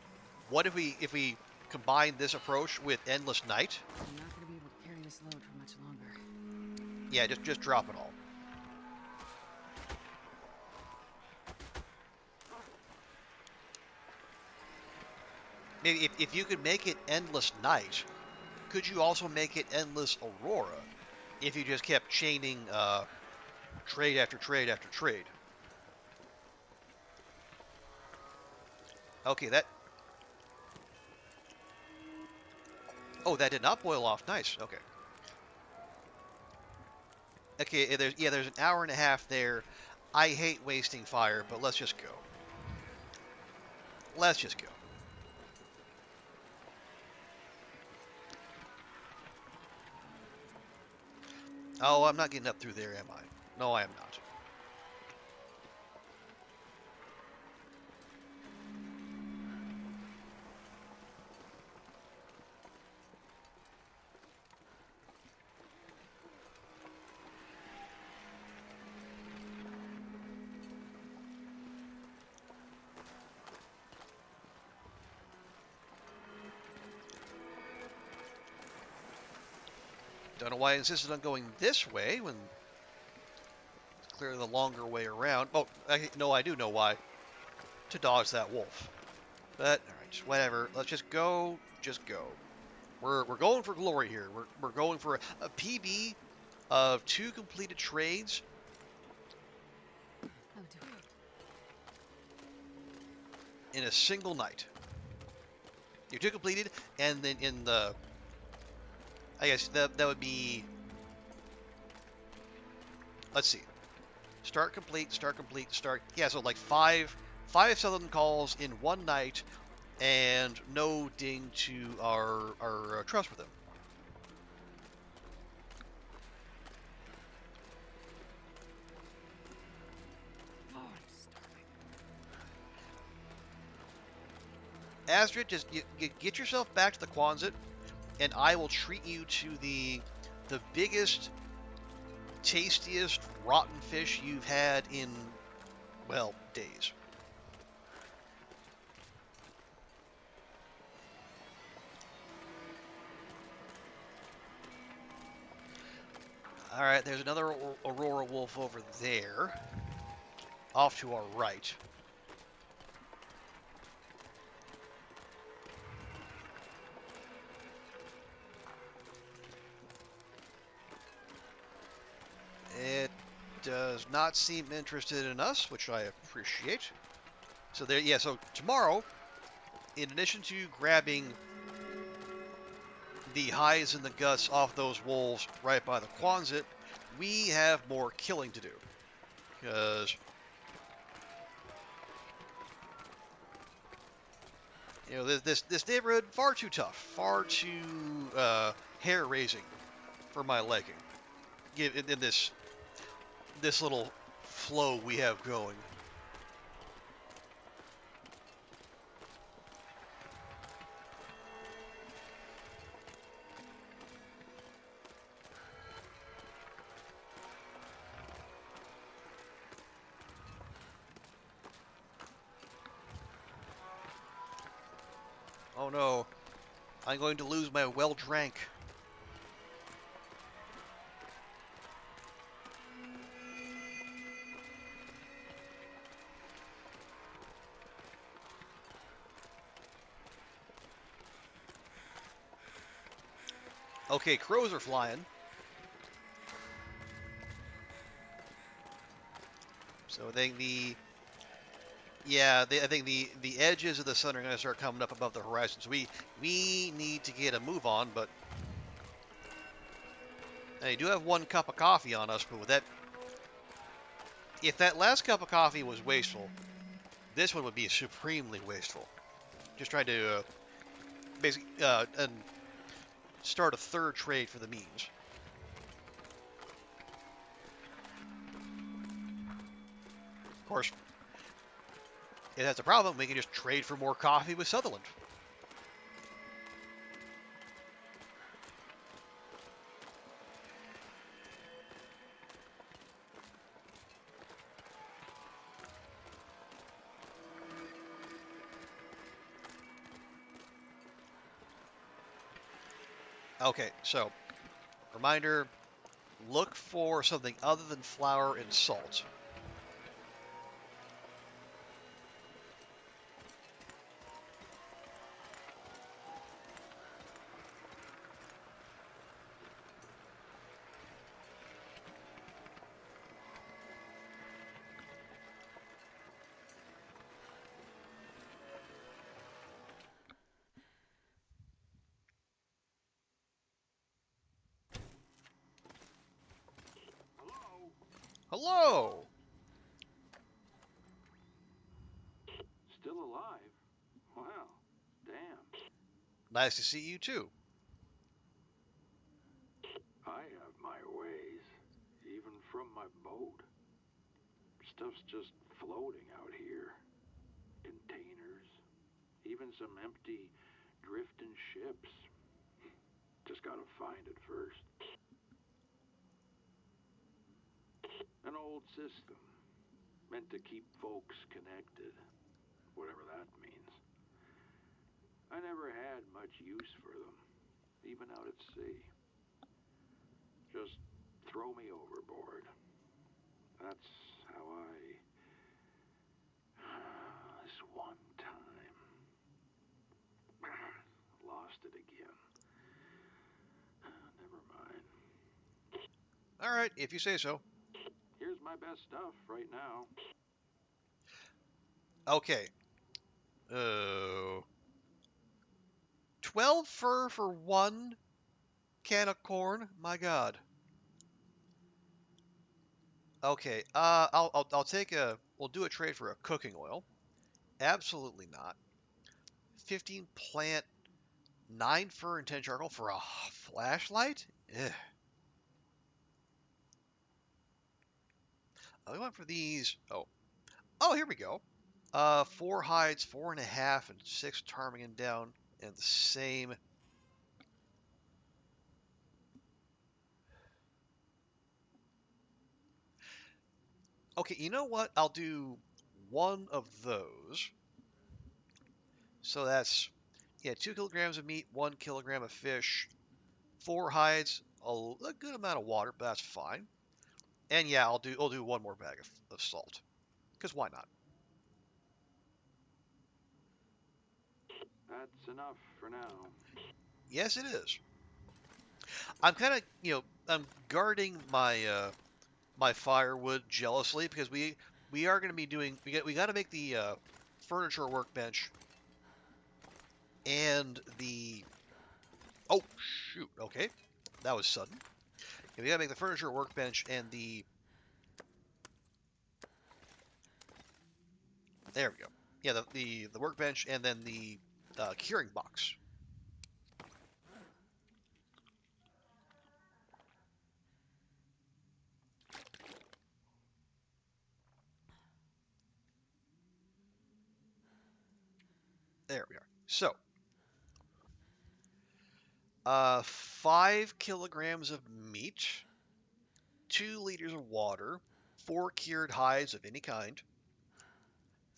we combine this approach with endless night? I'm not going to be able to carry this load for much longer. Yeah, just drop it all. Maybe if you could make it endless night, could you also make it endless aurora? If you just kept chaining trade after trade after trade. Okay, that. Oh, that did not boil off. Nice. Okay. Okay, there's an hour and a half there. I hate wasting fire, but let's just go. Let's just go. Oh, I'm not getting up through there, am I? No, I am not. Don't know why I insisted on going this way when it's clearly the longer way around. Oh, no, I do know why. To dodge that wolf. But, alright, whatever. Let's just go. Just go. We're going for glory here. We're going for a PB of 2 completed trades. Oh, do it. In a single night. You 2 completed, and then in the... I guess that would be... Let's see. Start complete, start complete, start... Yeah, so like 5 southern calls in one night, and no ding to our trust with them. Oh, I'm starving. Astrid, just you get yourself back to the Quonset, and I will treat you to the biggest, tastiest rotten fish you've had in, well, days. All right, there's another Aurora wolf over there, off to our right. It does not seem interested in us, which I appreciate. So there, yeah. So tomorrow, in addition to grabbing the hides and the guts off those wolves right by the Quonset, we have more killing to do. Because, you know, this neighborhood, far too tough, far too hair-raising for my liking. In this little flow we have going. Oh no, I'm going to lose my well-drank. Okay, crows are flying. So I think I think the edges of the sun are going to start coming up above the horizon. So we need to get a move on, but I do have 1 cup of coffee on us. But with that, if that last cup of coffee was wasteful, this one would be supremely wasteful. Just trying to basically and start a third trade for the means. Of course, if that's a problem, we can just trade for more coffee with Sutherland. Okay, so reminder, look for something other than flour and salt. Hello! Still alive? Wow, damn. Nice to see you too. I have my ways, even from my boat. Stuff's just floating out here. Containers, even some empty, drifting ships. Just gotta find it first. An old system, meant to keep folks connected, whatever that means. I never had much use for them, even out at sea. Just throw me overboard. That's how I... This one time... Lost it again. Never mind. All right, if you say so. Here's my best stuff right now. Okay. Oh. 12 fur for 1 can of corn? My God. Okay, I'll take we'll do a trade for a cooking oil. Absolutely not. 15 plant, 9 fur, and 10 charcoal for a flashlight? Ugh. I went for these. Oh, here we go. 4 hides, 4.5, and 6 ptarmigan down, and the same. Okay, you know what? I'll do 1 of those. So that's, yeah, 2 kilograms of meat, 1 kilogram of fish, 4 hides, a good amount of water, but that's fine. And yeah, I'll do one more bag of salt, because why not? That's enough for now. Yes, it is. I'm kind of, I'm guarding my my firewood jealously because we are going to be doing we got to make the furniture workbench and the oh shoot, okay, that was sudden. Okay, we got to make the furniture workbench and the there we go. Yeah, the workbench and then the curing box. There we are. So, 5 kilograms of meat, 2 liters of water, 4 cured hides of any kind,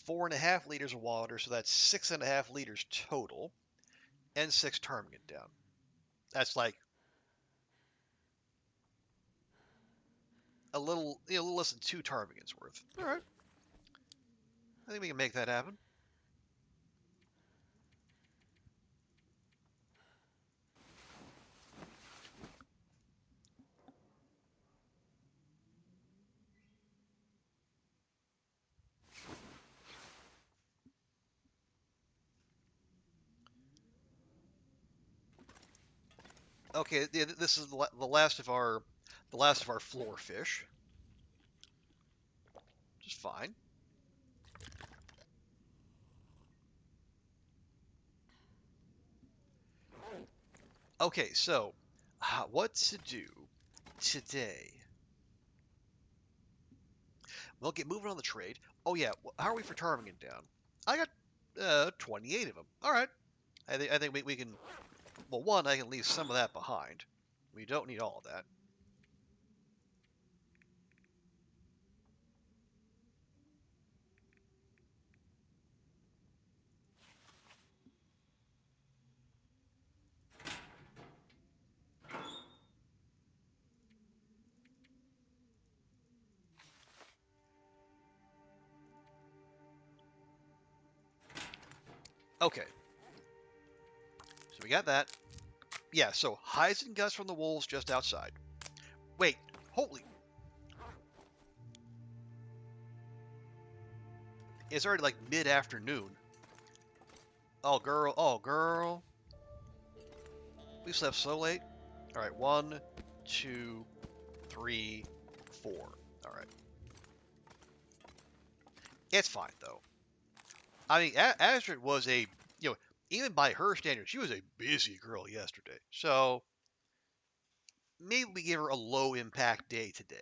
4.5 liters of water, so that's 6.5 liters total, and 6 ptarmigan down. That's like a little less than 2 ptarmigans worth. All right, I think we can make that happen. Okay, this is the last of our floor fish. Just fine. Okay, so what to do today? We'll get moving on the trade. Oh yeah, how are we for ptarmigan down? I got 28 of them. All right, I think we can. Well, one, I can leave some of that behind. We don't need all of that. Okay, so we got that. Yeah, so hides and guts from the wolves just outside. Wait, holy! It's already like mid-afternoon. Oh girl, oh girl. We slept so late. All right, 1, 2, 3, 4. All right, it's fine though. I mean, Astrid was even by her standards, she was a busy girl yesterday. So maybe we give her a low impact day today.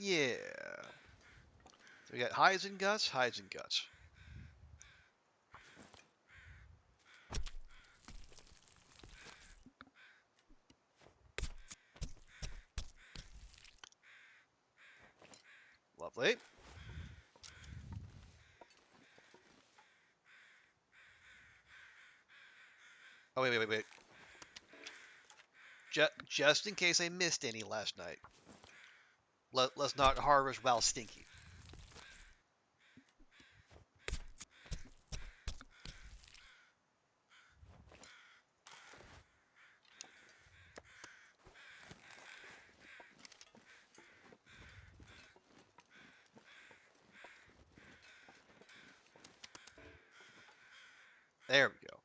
Yeah. So we got hides and guts, hides and guts. Lovely. Oh, wait. Just in case I missed any last night. Let's not harvest while stinky. There we go.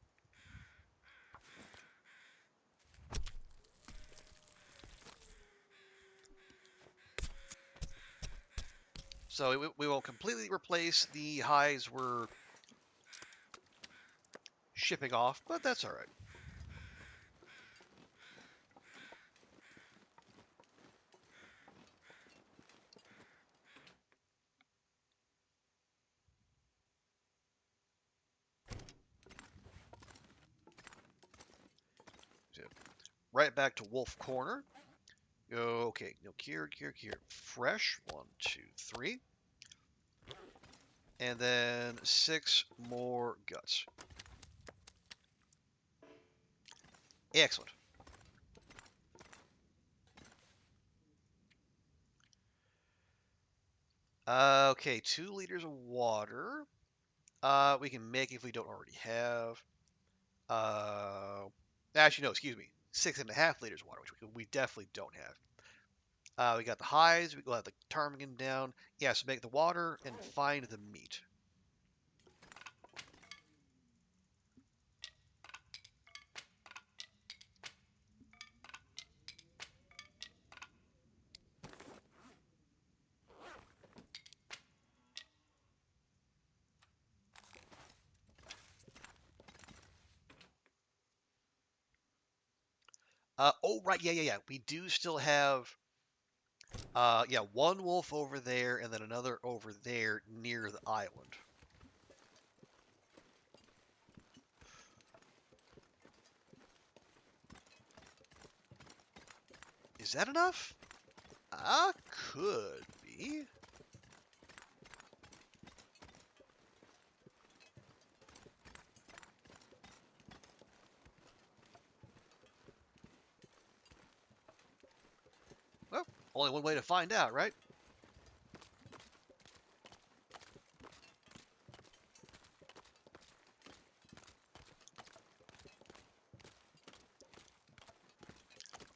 So we will completely replace the hides we're shipping off, but that's all right. right back to Wolf Corner. Okay, no, cured. Fresh, 1, 2, 3. And then 6 more guts. Excellent. Okay, 2 liters of water. We can make if we don't already have. Actually, no, excuse me. 6.5 liters of water, which we definitely don't have. We got the hides. We got the ptarmigan down. Yeah, so make the water and find the meat. Oh, right, yeah. We do still have, yeah, one wolf over there and then another over there near the island. Is that enough? Could be. Well, only one way to find out, right?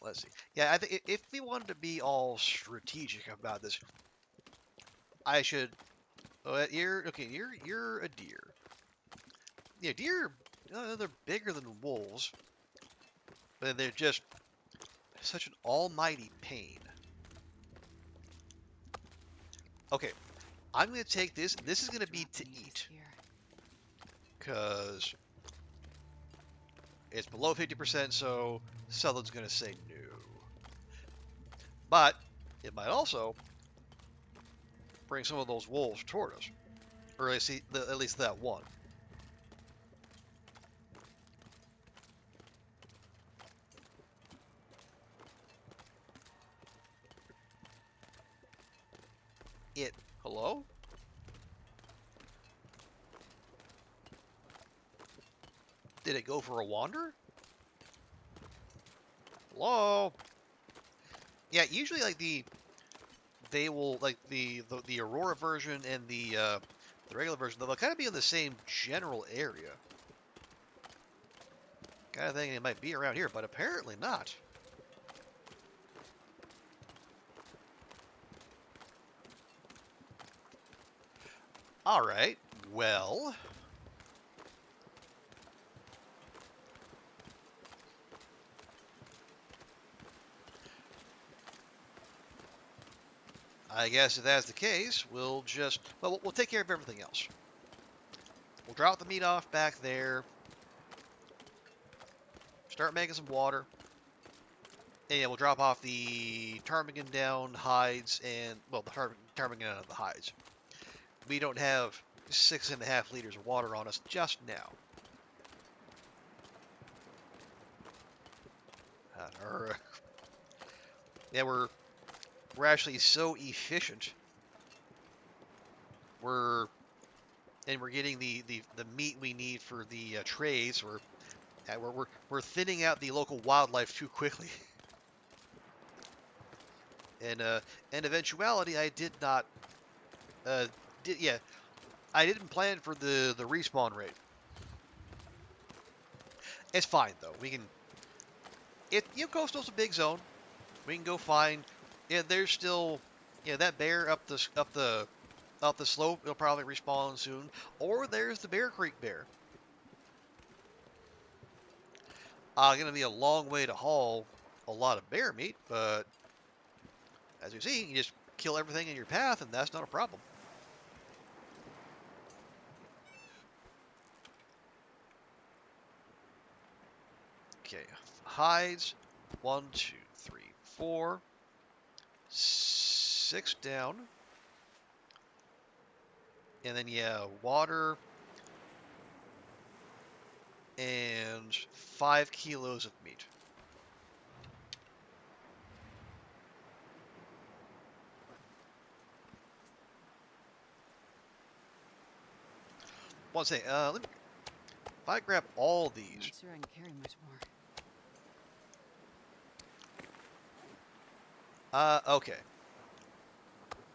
Let's see. Yeah, I think if we wanted to be all strategic about this, I should. Oh, you're okay. You're a deer. Yeah, deer. They're bigger than wolves, but they're just such an almighty pain. Okay, I'm gonna take this. This is gonna be to eat, cause it's below 50%. So Sutherland's gonna say no. But it might also bring some of those wolves toward us, or at least that one. Hello? Did it go for a wander? Hello? Yeah, usually they will like the Aurora version and the regular version. They'll kind of be in the same general area. Kind of thing it might be around here, but apparently not. All right. Well. I guess if that's the case, we'll just, well, we'll take care of everything else. We'll drop the meat off back there. Start making some water. And yeah, we'll drop off the ptarmigan down, hides, and, well, the ptarmigan out of the hides. We don't have 6.5 liters of water on us just now. Yeah, we're actually so efficient. We're getting the meat we need for the trays. We're thinning out the local wildlife too quickly. And in eventuality, I did not I didn't plan for the respawn rate. It's fine though. We can Coastal's a big zone. We can go find. Yeah, there's still that bear up the slope. It'll probably respawn soon. Or there's the Bear Creek bear. Gonna be a long way to haul a lot of bear meat, but as you see, you just kill everything in your path, and that's not a problem. Okay, hides. 1, 2, 3, 4, 6 down. And then, yeah, water and 5 kilos of meat. one thing. If I grab all I'm these, not sure I can carry much more. okay,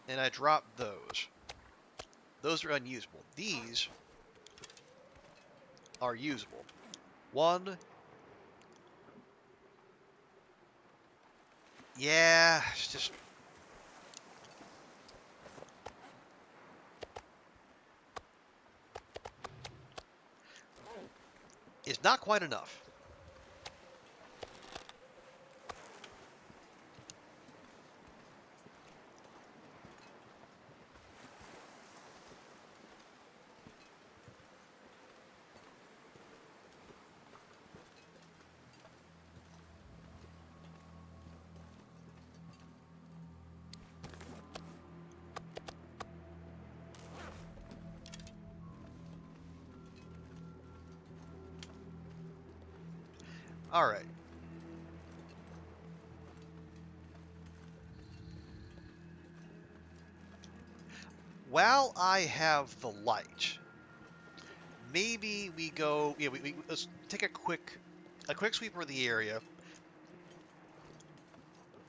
and I drop those. Those are unusable. These are usable. One, yeah, it's just. It's not quite enough. All right. While I have the light, maybe we go. Yeah, let's take a quick sweep of the area.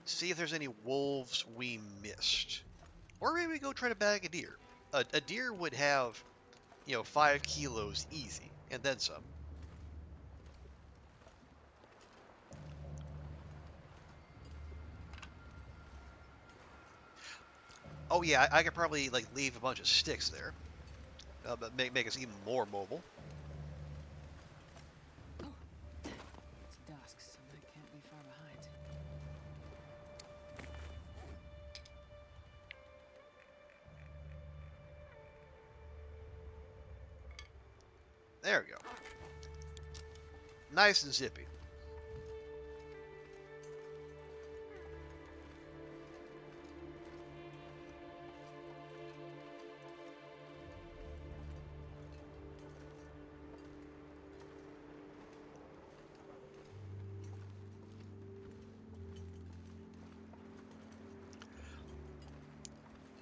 See if there's any wolves we missed, or maybe we go try to bag a deer. A deer would have, 5 kilos easy, and then some. Oh yeah, I could probably like leave a bunch of sticks there, but make us even more mobile. Oh, it's dusk, so I can't be far behind. There we go. Nice and zippy.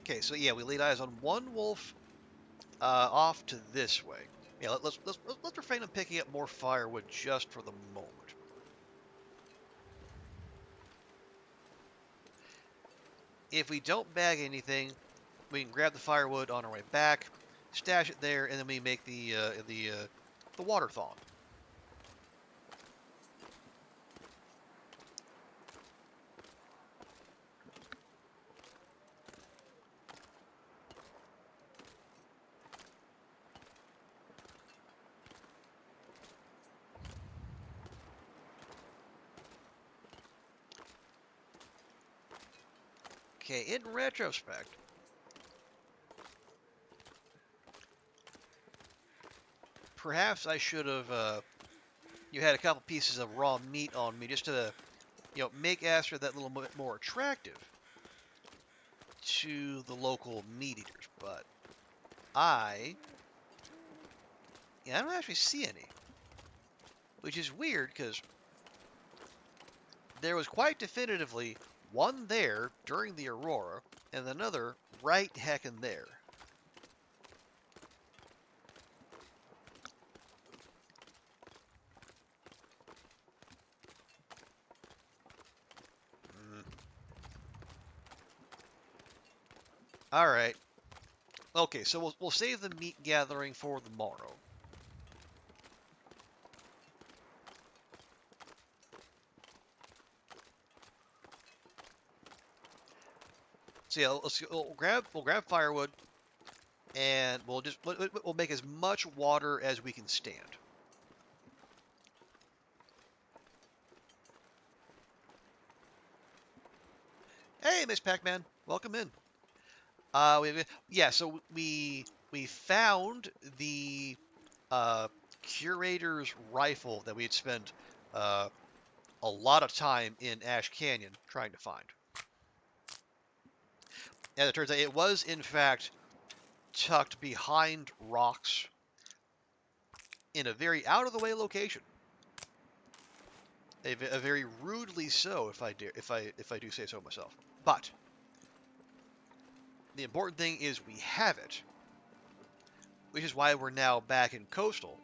Okay, so yeah, we laid eyes on one wolf off to this way. Yeah, let's refrain on picking up more firewood just for the moment. If we don't bag anything, we can grab the firewood on our way back, stash it there, and then we make the water thong. Okay, in retrospect, perhaps I should have you had a couple pieces of raw meat on me just to make Astrid that little bit more attractive to the local meat eaters, but I don't actually see any, which is weird because there was quite definitively one there during the Aurora and another right heckin' there. All right. Okay, so we'll save the meat gathering for the morrow. So yeah, we'll grab firewood, and we'll make as much water as we can stand. Hey, Miss Pac-Man, welcome in. So we found the curator's rifle that we had spent uh, a lot of time in Ash Canyon trying to find. And it turns out it was, in fact, tucked behind rocks in a very out-of-the-way location. A very rudely so, if I do say so myself. But the important thing is we have it. which is why we're now back in coastal.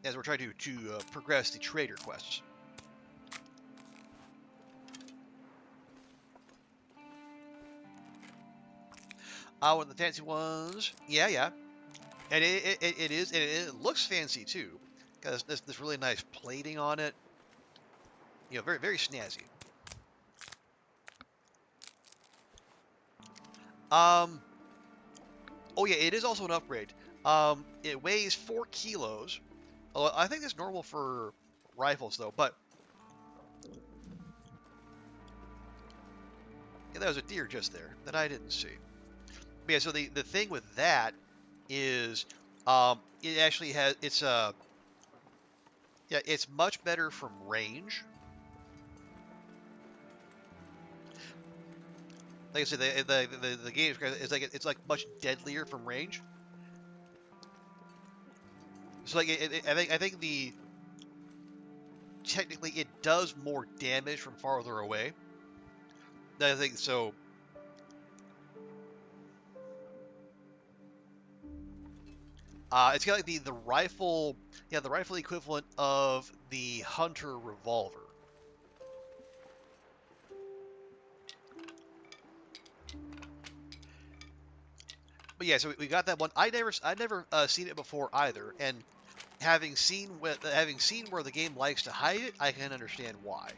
As we're trying to progress the trader quests. One of the fancy ones. Yeah, yeah. And it is, and it looks fancy too. Got this really nice plating on it. You know, very, very snazzy. Oh yeah, it is also an upgrade. It weighs 4 kilos. Although I think that's normal for rifles though, but yeah, there was a deer just there that I didn't see. But yeah, so the thing with that is, it actually has, yeah, it's much better from range. Like I said, the game is like it's like much deadlier from range. So like I think the technically it does more damage from farther away. I think so. It's got like the rifle, yeah, the rifle equivalent of the hunter revolver. But yeah, so we got that one. I'd never seen it before either, and having seen where the game likes to hide it, I can understand why.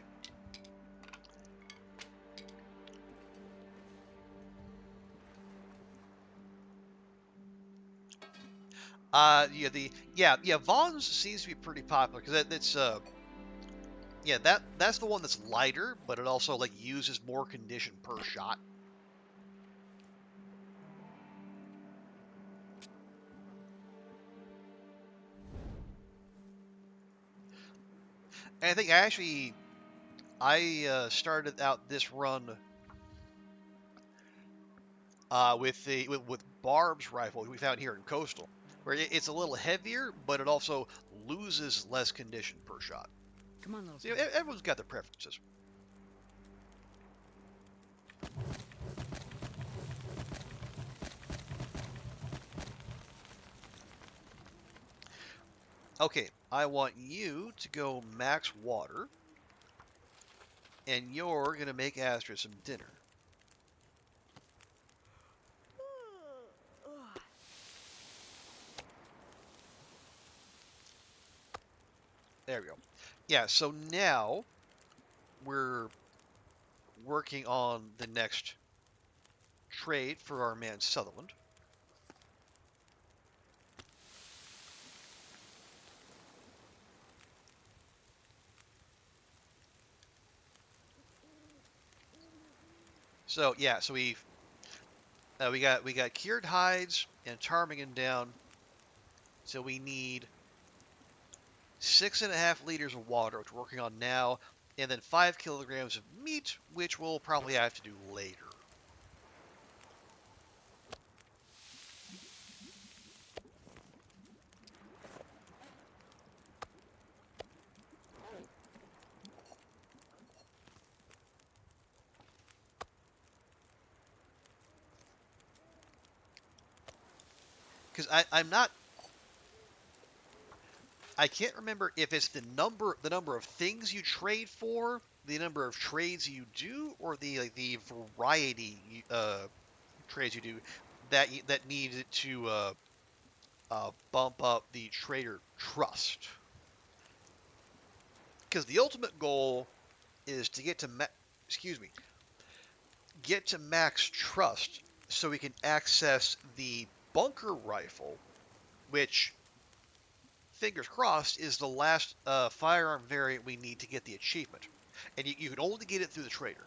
Yeah, Vaughn's seems to be pretty popular because it's yeah, that's the one that's lighter, but it also like uses more condition per shot. And I think I started out this run with Barb's rifle we found here in Coastal, where it's a little heavier, but it also loses less condition per shot. Come on, little So guy. everyone's got their preferences. Okay, I want you to go max water, and you're gonna make Astrid some dinner. There we go. Yeah, so now we're working on the next trade for our man Sutherland. So yeah, so we got cured hides and ptarmigan down. So we need 6.5 liters of water, which we're working on now, and then 5 kilograms of meat, which we'll probably have to do later. Because I can't remember if it's the number of things you trade for, the number of trades you do, or the variety trades you do that need to bump up the trader trust. Because the ultimate goal is to get to get to max trust so we can access the bunker rifle, which, fingers crossed, is the last firearm variant we need to get the achievement. And you can only get it through the trader.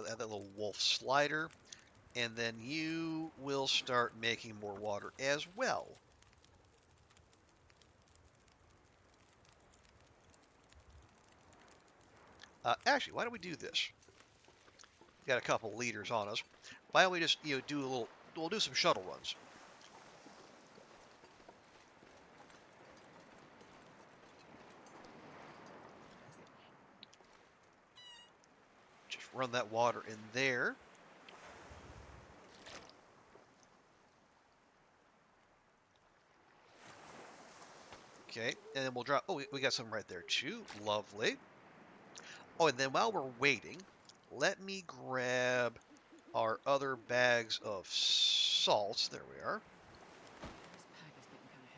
Add that little wolf slider, and then you will start making more water as well. Actually, why don't we do this? Got a couple liters on us. Why don't we just, do a little, we'll do some shuttle runs. Just run that water in there. Okay, and then we'll drop, oh, we got some right there too. Lovely. Oh, and then while we're waiting, let me grab our other bags of salts. There we are. This pack is getting kind of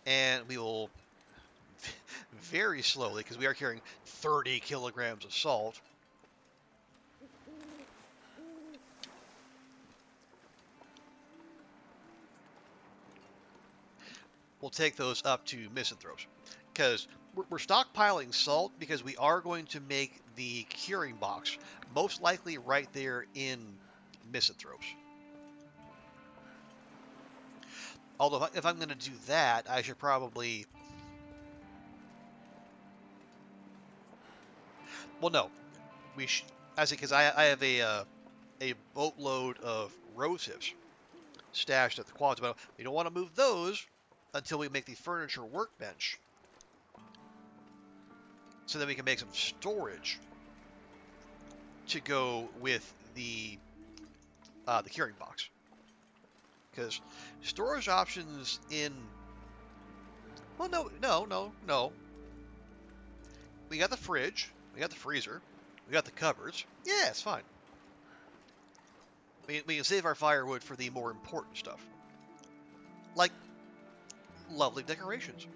heavy. And we will very slowly, because we are carrying 30 kilograms of salt. We'll take those up to misanthropes, because we're stockpiling salt because we are going to make the curing box, most likely right there in misanthropes. Although if I'm going to do that, I should probably... Well, no. We should... because I have a boatload of rose hips stashed at the quads, but we don't want to move those until we make the furniture workbench. So then we can make some storage to go with the curing box. Because storage options in... Well, no. We got the fridge. We got the freezer. We got the cupboards. Yeah, it's fine. We can save our firewood for the more important stuff. Like lovely decorations. I can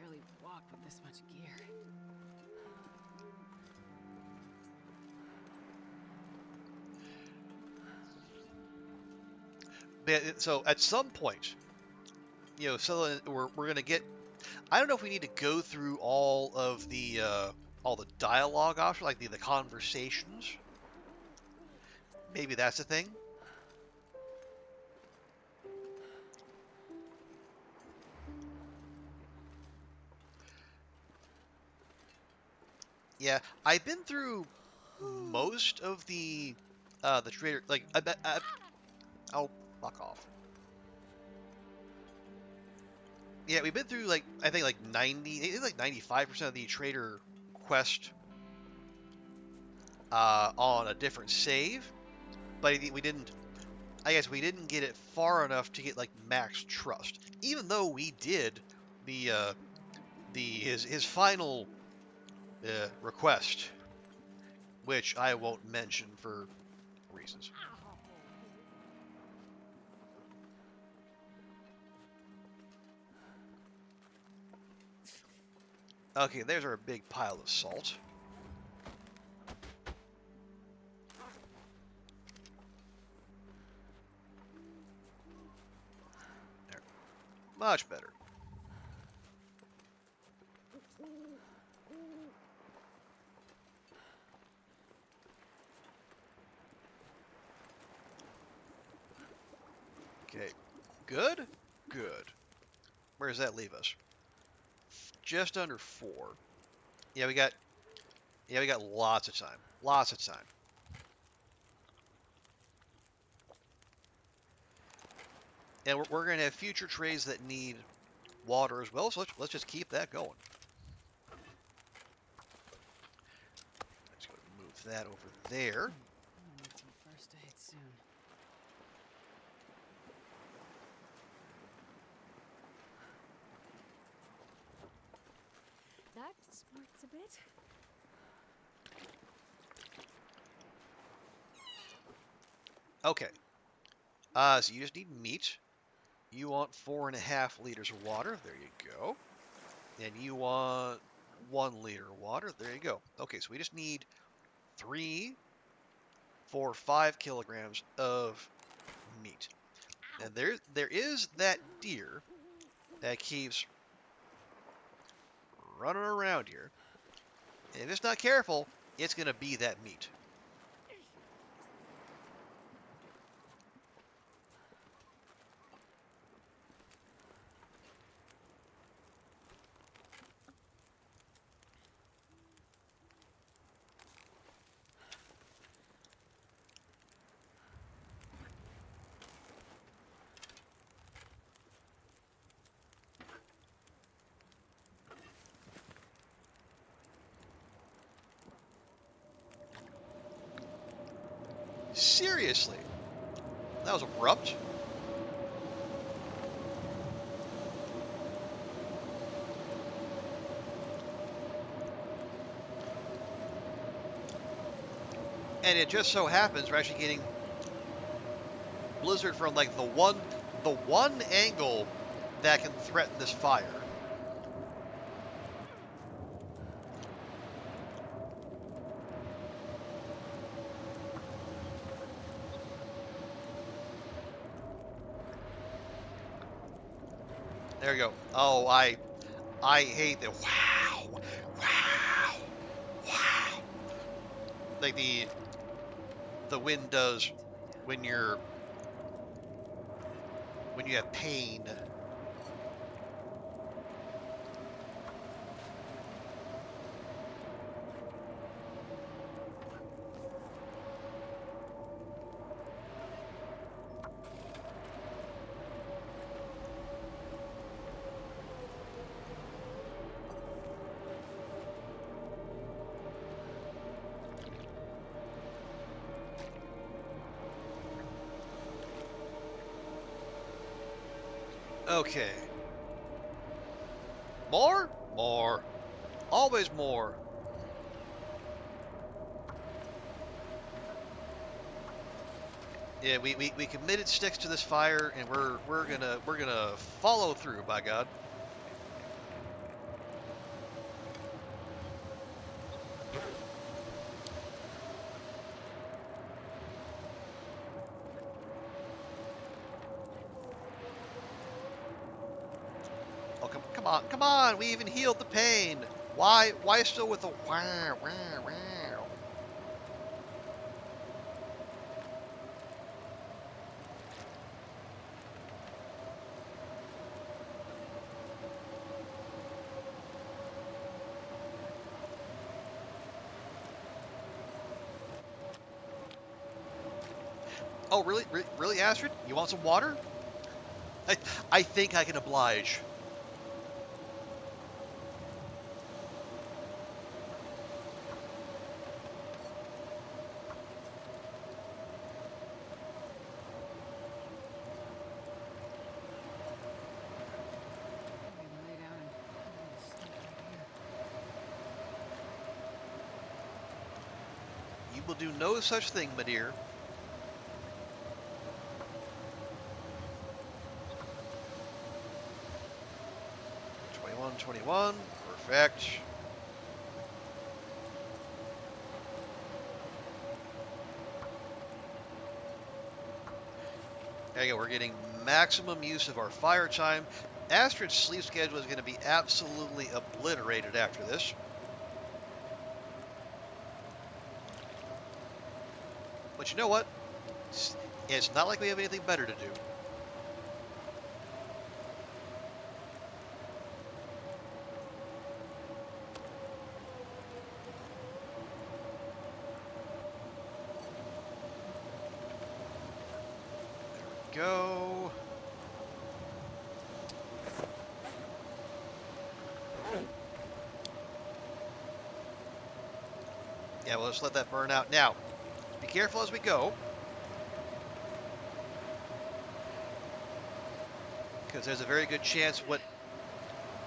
barely walk with this much gear. But, so at some point, so we're going to get... I don't know if we need to go through all the dialogue options, like the conversations. Maybe that's the thing. Yeah, I've been through most of the trader. Like, I bet. I'll fuck off. Yeah, we've been through I think 95% of the trader quest on a different save, but we didn't. I guess we didn't get it far enough to get max trust. Even though we did his final request, which I won't mention for reasons. Okay, there's our big pile of salt. There. Much better. Okay, good? Good. Where does that leave us? Just under 4. Yeah, we got lots of time. Lots of time. And we're going to have future trays that need water as well, so let's just keep that going. Let's go move that over there. I'm gonna need some first aid soon. That smarts a bit. Okay. So you just need meat. You want 4.5 liters of water. There you go. And you want 1 liter of water. There you go. Okay, so we just need 3, 4, 5 kilograms of meat. And there is that deer that keeps running around here. And if it's not careful, it's going to be that meat. Seriously. That was abrupt. And it just so happens we're actually getting blizzard from like the one angle that can threaten this fire. There you go. Oh, I hate that. Wow, wow, wow. Like the wind does when you have pain. Okay. More? More. Always more. Yeah, we committed sticks to this fire, and we're gonna follow through. By God. Oh come on! We even healed the pain. Why still with the wow wow wow? Oh really really Astrid? You want some water? I I think I can oblige. I'm gonna lay down and sleep right here. You will do no such thing, my dear. '21. Perfect. There you go. We're getting maximum use of our fire time. Astrid's sleep schedule is going to be absolutely obliterated after this. But you know what? It's not like we have anything better to do. There we go. Yeah, well, let's let that burn out. Now, be careful as we go, because there's a very good chance what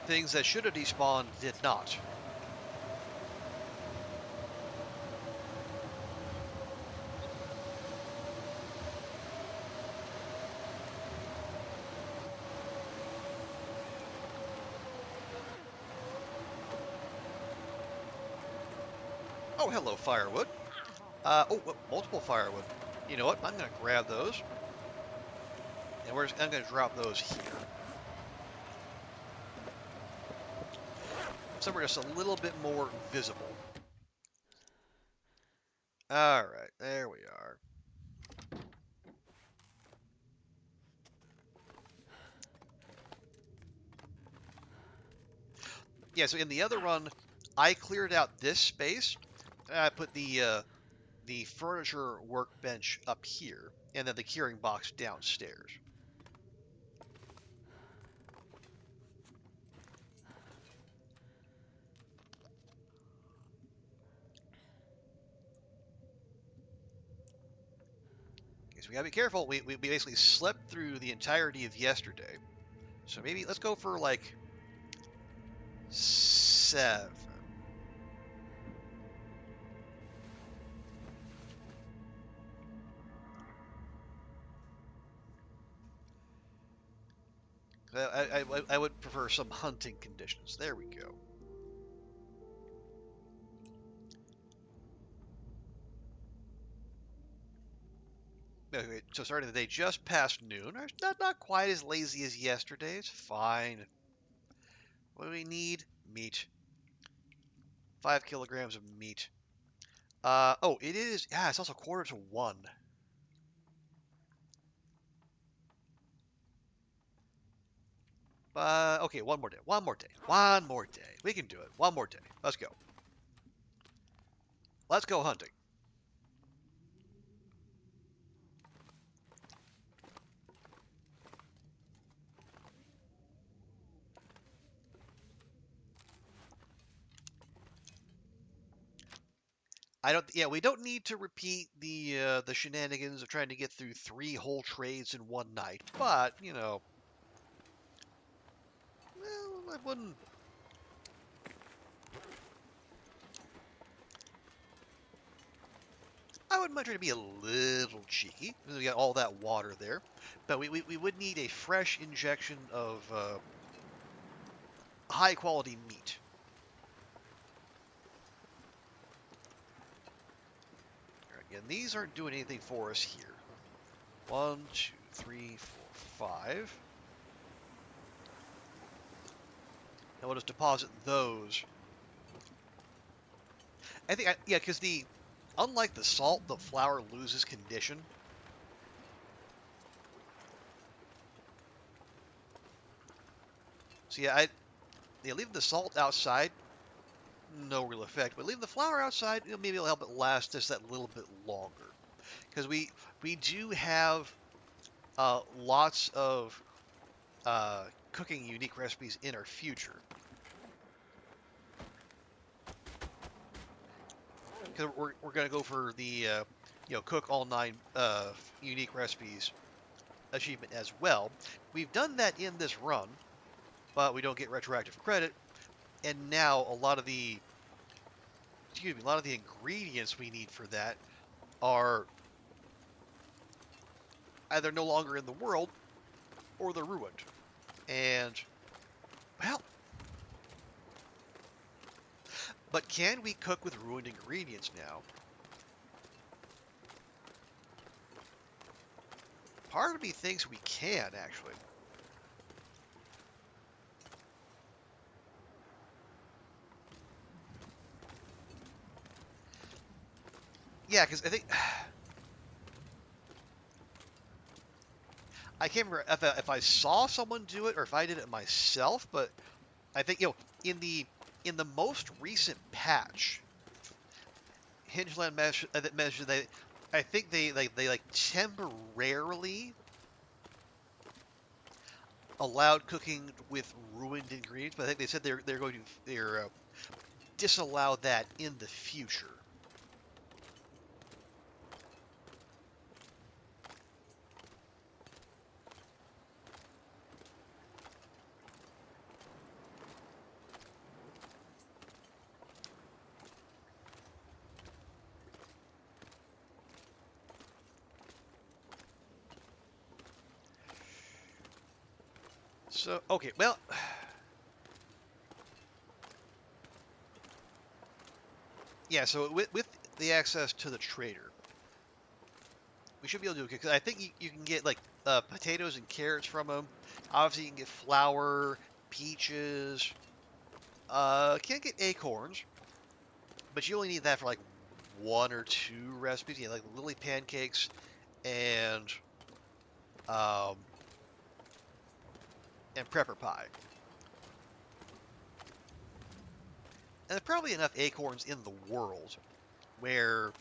things that should have despawned did not. Oh, hello, firewood. Multiple firewood. You know what? I'm going to grab those. And I'm going to drop those here. So we're just a little bit more visible. Alright, there we are. Yeah, so in the other run, I cleared out this space. I put the furniture workbench up here, and then the curing box downstairs. So we gotta be careful. We basically slept through the entirety of yesterday. So maybe let's go for like 7. I would prefer some hunting conditions. There we go. Okay, so starting the day just past noon. Not quite as lazy as yesterday. It's fine. What do we need? Meat. 5 kilograms of meat. Oh, it is. Yeah, it's also quarter to 1. Okay, one more day. One more day. One more day. We can do it. One more day. Let's go. Let's go hunting. I don't. Yeah, we don't need to repeat the shenanigans of trying to get through 3 whole trades in one night. But well, I wouldn't. I would much rather be a little cheeky. We got all that water there, but we would need a fresh injection of high quality meat. All right, again, these aren't doing anything for us here. 1, 2, 3, 4, 5. And we'll just deposit those. I think, yeah, because unlike the salt, the flour loses condition. So yeah, leave the salt outside, no real effect. But leave the flour outside, maybe it'll help it last just that little bit longer. Because we do have lots of cooking unique recipes in our future. Because we're going to go for the cook all 9 unique recipes achievement as well. We've done that in this run, but we don't get retroactive credit. And now a lot of the ingredients we need for that are either no longer in the world or they're ruined. And well, but can we cook with ruined ingredients now? Part of me thinks we can, actually. Yeah, because I think I can't remember if I saw someone do it or if I did it myself, but I think in the most recent patch, Hinterland measure I think they like temporarily allowed cooking with ruined ingredients, but I think they said they're going to disallow that in the future. So okay, well. Yeah, so with the access to the trader, we should be able to do it, because I think you can get like potatoes and carrots from them. Obviously, you can get flour, peaches. Can't get acorns, but you only need that for like 1 or 2 recipes. You know, like lily pancakes and um, prepper pie. And there's probably enough acorns in the world where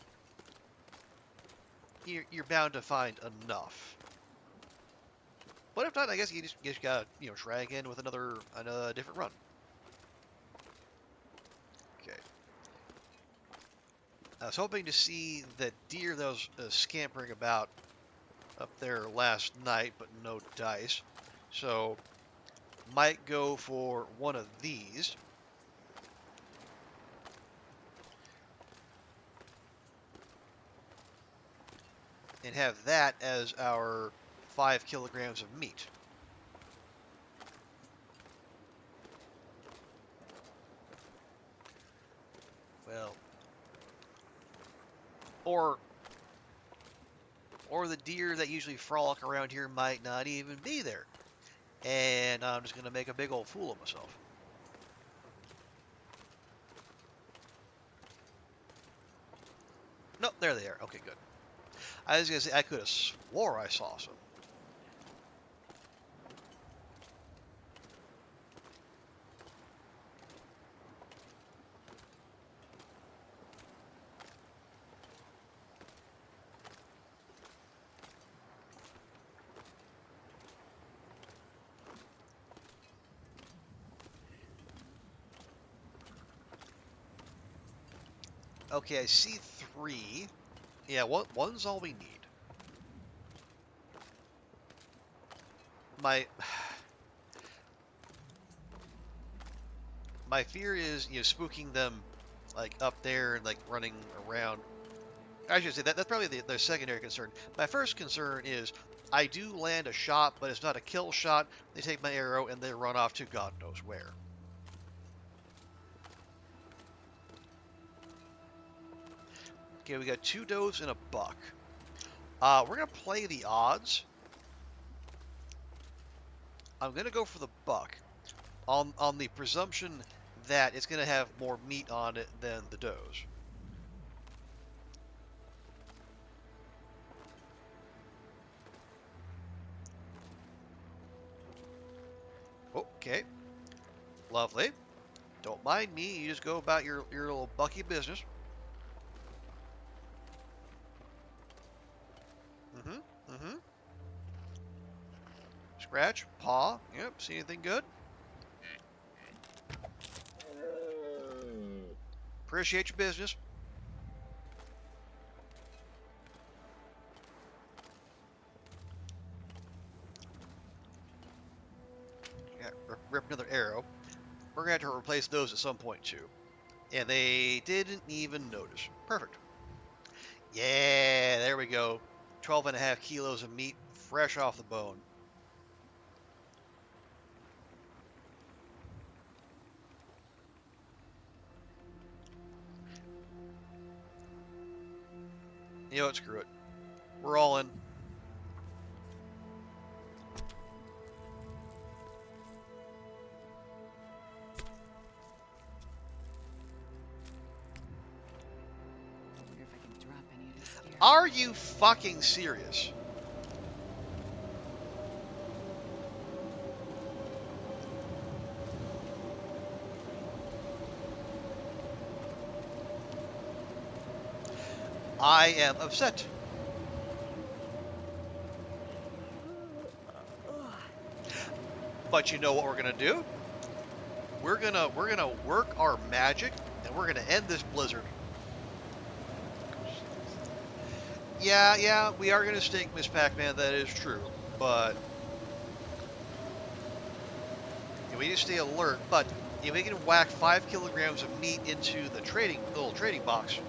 you're bound to find enough. But if not, I guess you just gotta try again with another different run. Okay. I was hoping to see that deer that was scampering about up there last night, but no dice. So might go for one of these. And have that as our 5 kilograms of meat. Well, or the deer that usually frolic around here might not even be there. And I'm just going to make a big old fool of myself. Nope, there they are. Okay, good. I was going to say, I could have swore I saw some. Okay, I see 3. Yeah, one's all we need. My fear is, spooking them, like, up there and, like, running around. I should say that's probably the secondary concern. My first concern is I do land a shot, but it's not a kill shot. They take my arrow and they run off to God knows where. Okay, we got 2 does and a buck. We're going to play the odds. I'm going to go for the buck on the presumption that it's going to have more meat on it than the does. Okay. Lovely. Don't mind me. You just go about your little bucky business. Mm-hmm. Scratch. Paw. Yep. See anything good? Appreciate your business. Yeah, rip another arrow. We're going to have to replace those at some point, too. And they didn't even notice. Perfect. Yeah, there we go. 12.5 kilos of meat fresh off the bone. You know what? Screw it. We're all in. I wonder if I can drop any of this gear. Are you fucking serious? I am upset. But you know what we're gonna do? We're gonna work our magic, and we're gonna end this blizzard. Yeah, we are gonna stink Miss Pac-Man. That is true, but we need to stay alert. But if we can whack 5 kilograms of meat into the little trading box.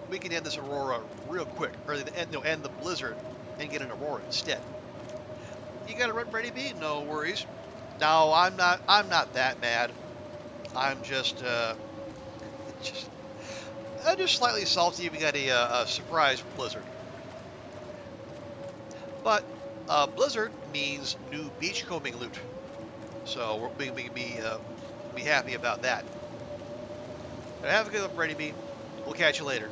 We can end this Aurora real quick, or end the blizzard and get an Aurora instead. You got it right, Brady B? No worries. No, I'm not that mad. I'm just slightly salty. We got a surprise blizzard. But blizzard means new beachcombing loot, so we can be happy about that. But have a good one, Brady B. We'll catch you later.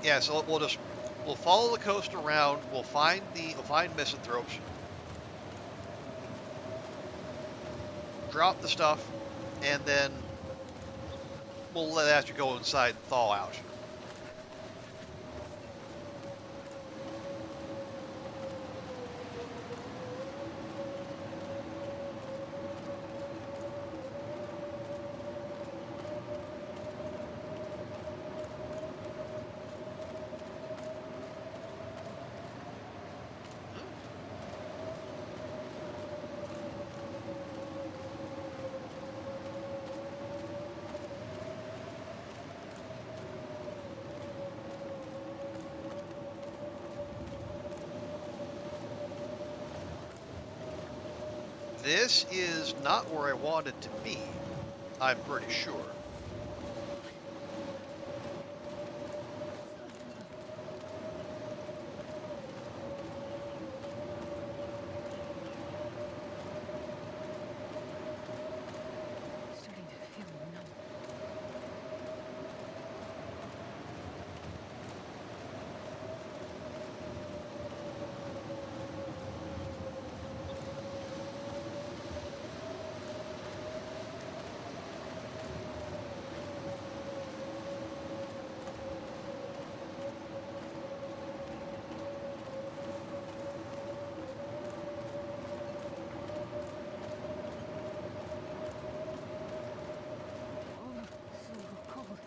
Yeah, so we'll follow the coast around. We'll find misanthropes. Drop the stuff, and then we'll let Astrid go inside and thaw out. this is not where I wanted to be. I'm pretty sure. Starting to feel numb. Oh, so cold.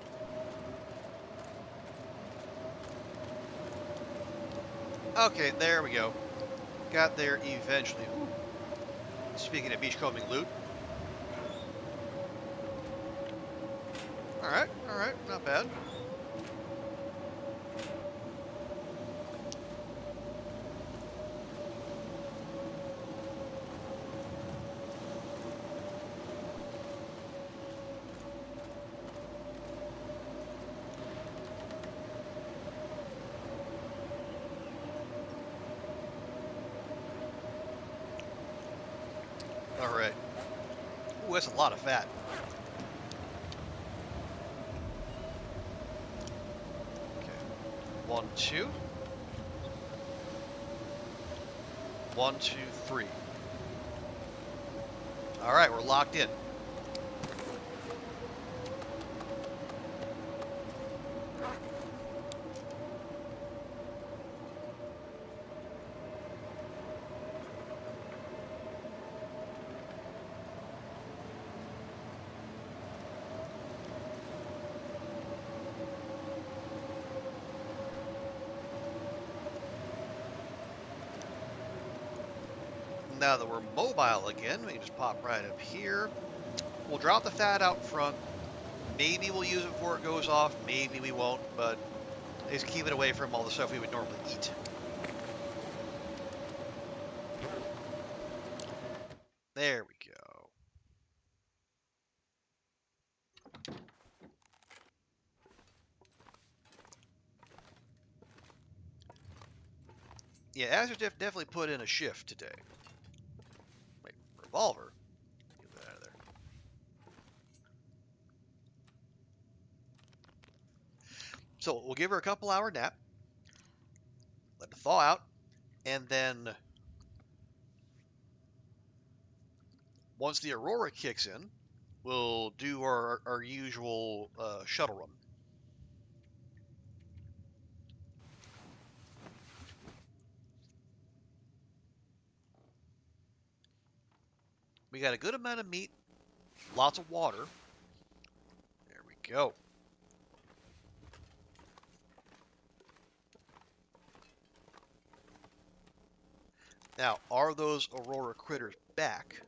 Okay, there we go. Got there eventually. Ooh. Speaking of beachcombing loot. Alright, not bad. Alright. Ooh, that's a lot of fat. Okay. 1, 2. 1, 2, 3. Alright, we're locked in. Now that we're mobile again, we can just pop right up here. We'll drop the fat out front. Maybe we'll use it before it goes off. Maybe we won't, but just keep it away from all the stuff we would normally eat. There we go. Yeah, Astrid definitely put in a shift today. Wait, revolver? Get that out of there. So we'll give her a couple-hour nap. Let it thaw out. And then once the Aurora kicks in, we'll do our usual shuttle run. We got a good amount of meat, lots of water. There we go. Now, are those Aurora critters back?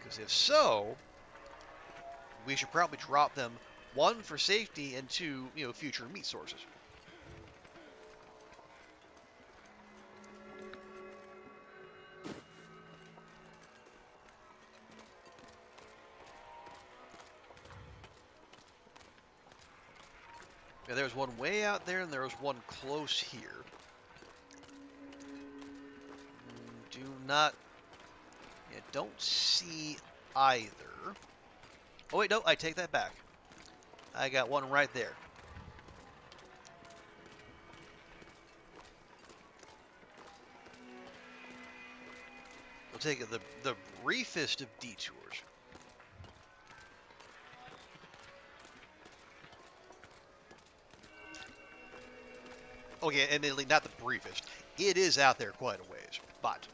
Because if so, we should probably drop them, one, for safety, and two, future meat sources. Yeah, there's one way out there, and there's one close here. Do not... Yeah, don't see either. Oh, wait, no, I take that back. I got one right there. We'll take it the briefest of detours. Okay, admittedly, not the briefest. It is out there quite a ways, but...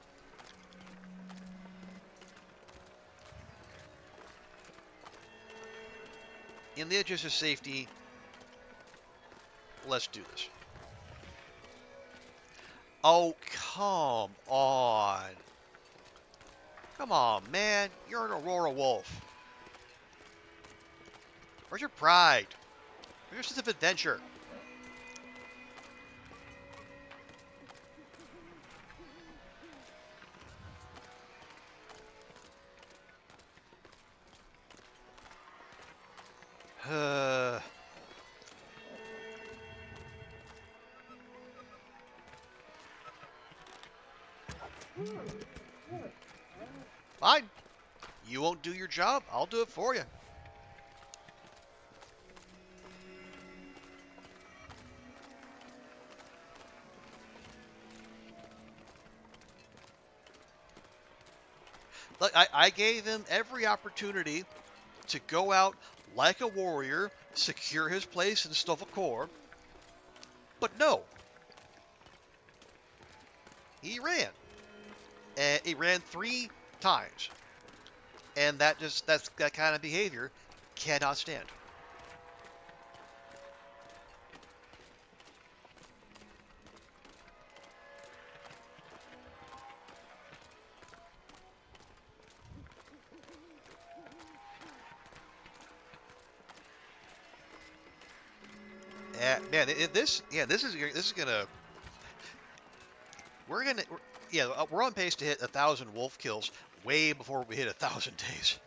in the interest of safety, let's do this. Oh, come on. Come on, man. You're an Aurora Wolf. Where's your pride? Where's your sense of adventure? Fine. You won't do your job. I'll do it for you. Look, I gave him every opportunity to go out like a warrior, secure his place in Stavakor, but no. He ran. And he ran 3 times. And that's that kind of behavior cannot stand. Man, this is gonna we're on pace to hit 1,000 wolf kills way before we hit 1,000 days.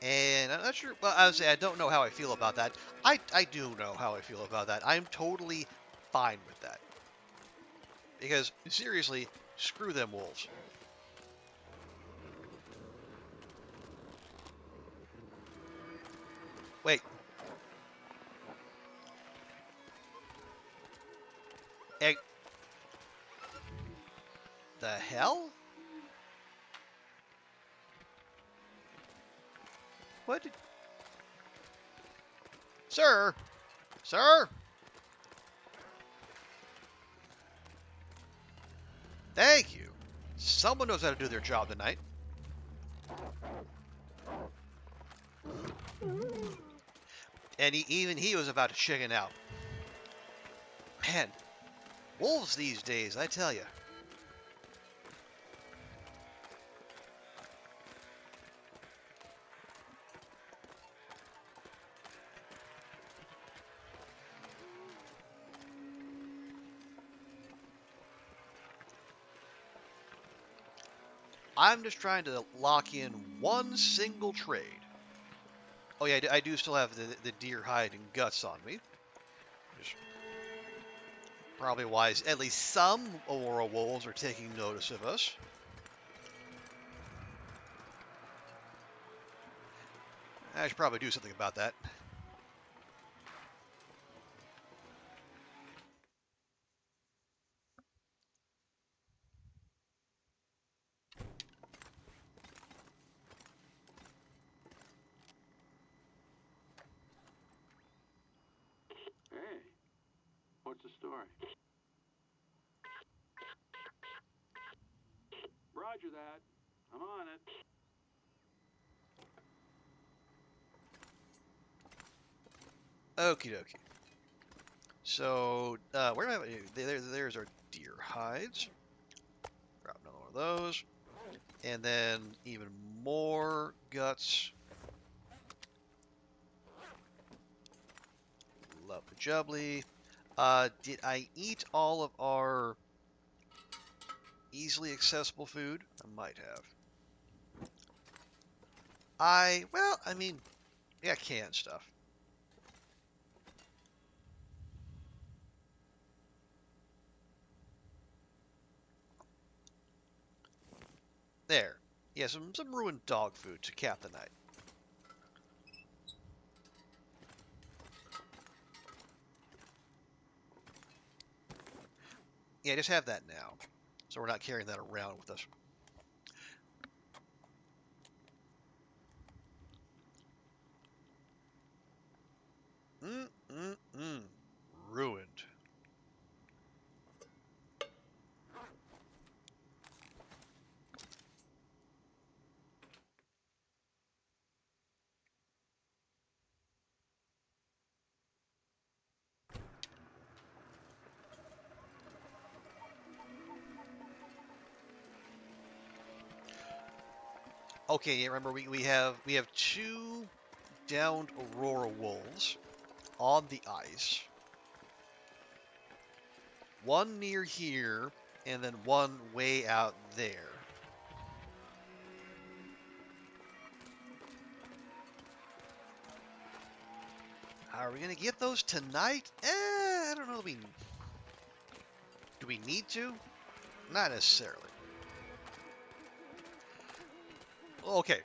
And I'm not sure. Well, I would say I don't know how I feel about that. I do know how I feel about that. I'm totally fine with that. Because seriously, screw them wolves. Wait. Egg. The hell? What did... Sir? Sir? Thank you. Someone knows how to do their job tonight. And even he was about to chicken out. Man, wolves these days, I tell you. I'm just trying to lock in one single trade. Oh yeah, I do still have the deer hide and guts on me. Just probably wise. At least some Aurora wolves are taking notice of us. I should probably do something about that. Hey, what's the story? Roger that. I'm on it. Okie dokie. So, where am I? There's our deer hides. Grab another one of those. And then even more guts. Lovely jubbly. Did I eat all of our easily accessible food? I might have. I mean, yeah, canned stuff. There. Yeah, some ruined dog food to cap the night. Yeah, just have that now. So we're not carrying that around with us. Ruined. Okay, yeah, remember we have two downed Aurora wolves on the ice. One near here, and then one way out there. Are we gonna get those tonight? I don't know. Do we need to? Not necessarily. Okay,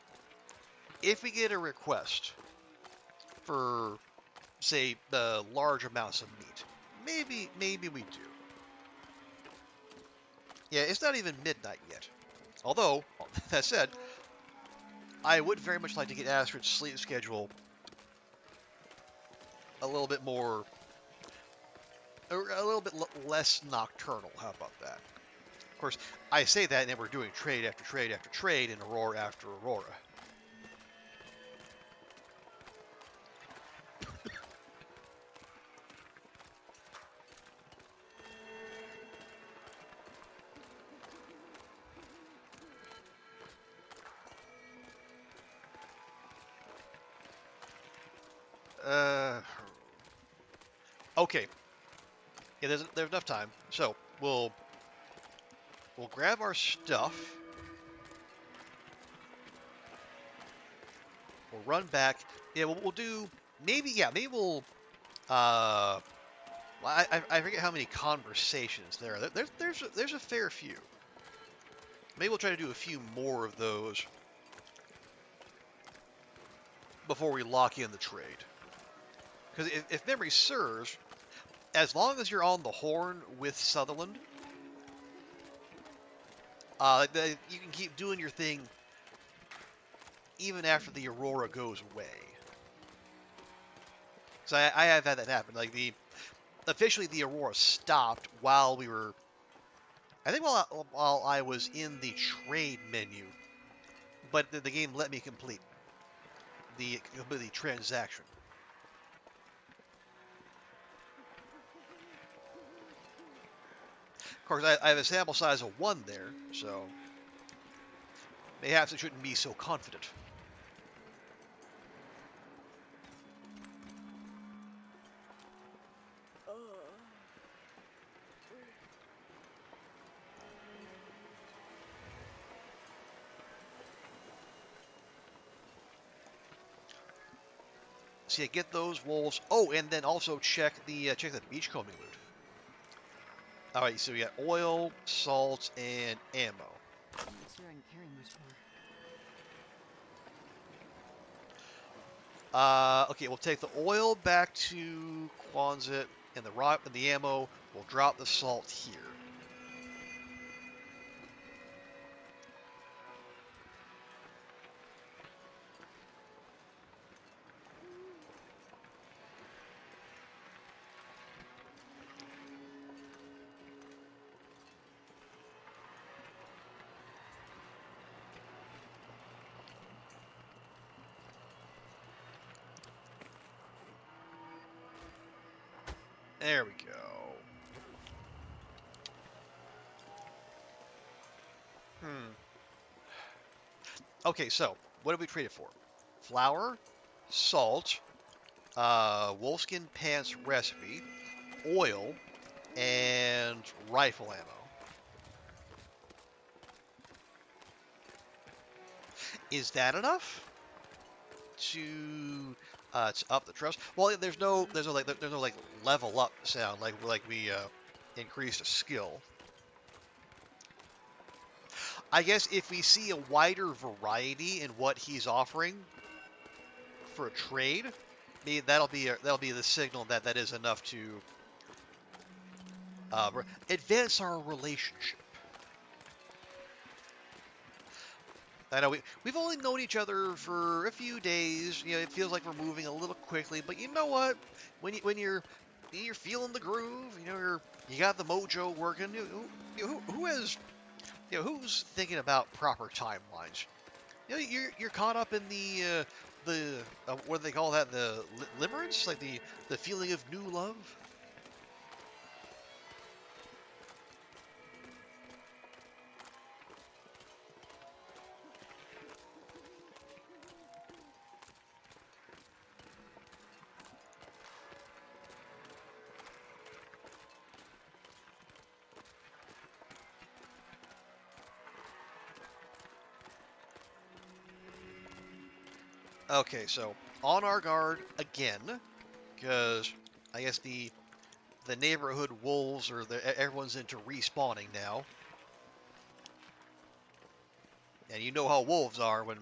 if we get a request for, say, large amounts of meat, maybe we do. Yeah, it's not even midnight yet. Although, that said, I would very much like to get Astrid's sleep schedule a little bit more, a little bit less nocturnal. How about that? Of course, I say that, and then we're doing trade after trade after trade, and Aurora after Aurora. Okay. Yeah, there's enough time. So we'll grab our stuff. We'll run back. Yeah, we'll do maybe. Yeah, maybe we'll. I forget how many conversations there are. There's a fair few. Maybe we'll try to do a few more of those before we lock in the trade. Because if memory serves, as long as you're on the horn with Sutherland, you can keep doing your thing even after the Aurora goes away. So I have had that happen. Like officially the Aurora stopped while we were, I think while I was in the trade menu, but the game let me complete the transaction. Of course, I have a sample size of 1 there, so perhaps I shouldn't be so confident. So yeah, get those wolves. Oh, and then also check the beachcombing loot. All right, so we got oil, salt, and ammo. I'm not sure I can carry much more. Okay, we'll take the oil back to Quonset, and the ammo. We'll drop the salt here. There we go. Okay, so what did we trade it for? Flour, salt, wolfskin pants recipe, oil, and rifle ammo. Is that enough to up the trust? Well, there's no like level up sound like we increased a skill. I guess if we see a wider variety in what he's offering for a trade, maybe that'll be the signal that is enough to advance our relationship. I know we've only known each other for a few days. You know, it feels like we're moving a little quickly, but you know what? When you're feeling the groove, you got the mojo working. Who has who's thinking about proper timelines? You're caught up in the what do they call that? The limerence, like the feeling of new love. Okay, so on our guard again, because I guess the neighborhood wolves or everyone's into respawning now. And you know how wolves are. When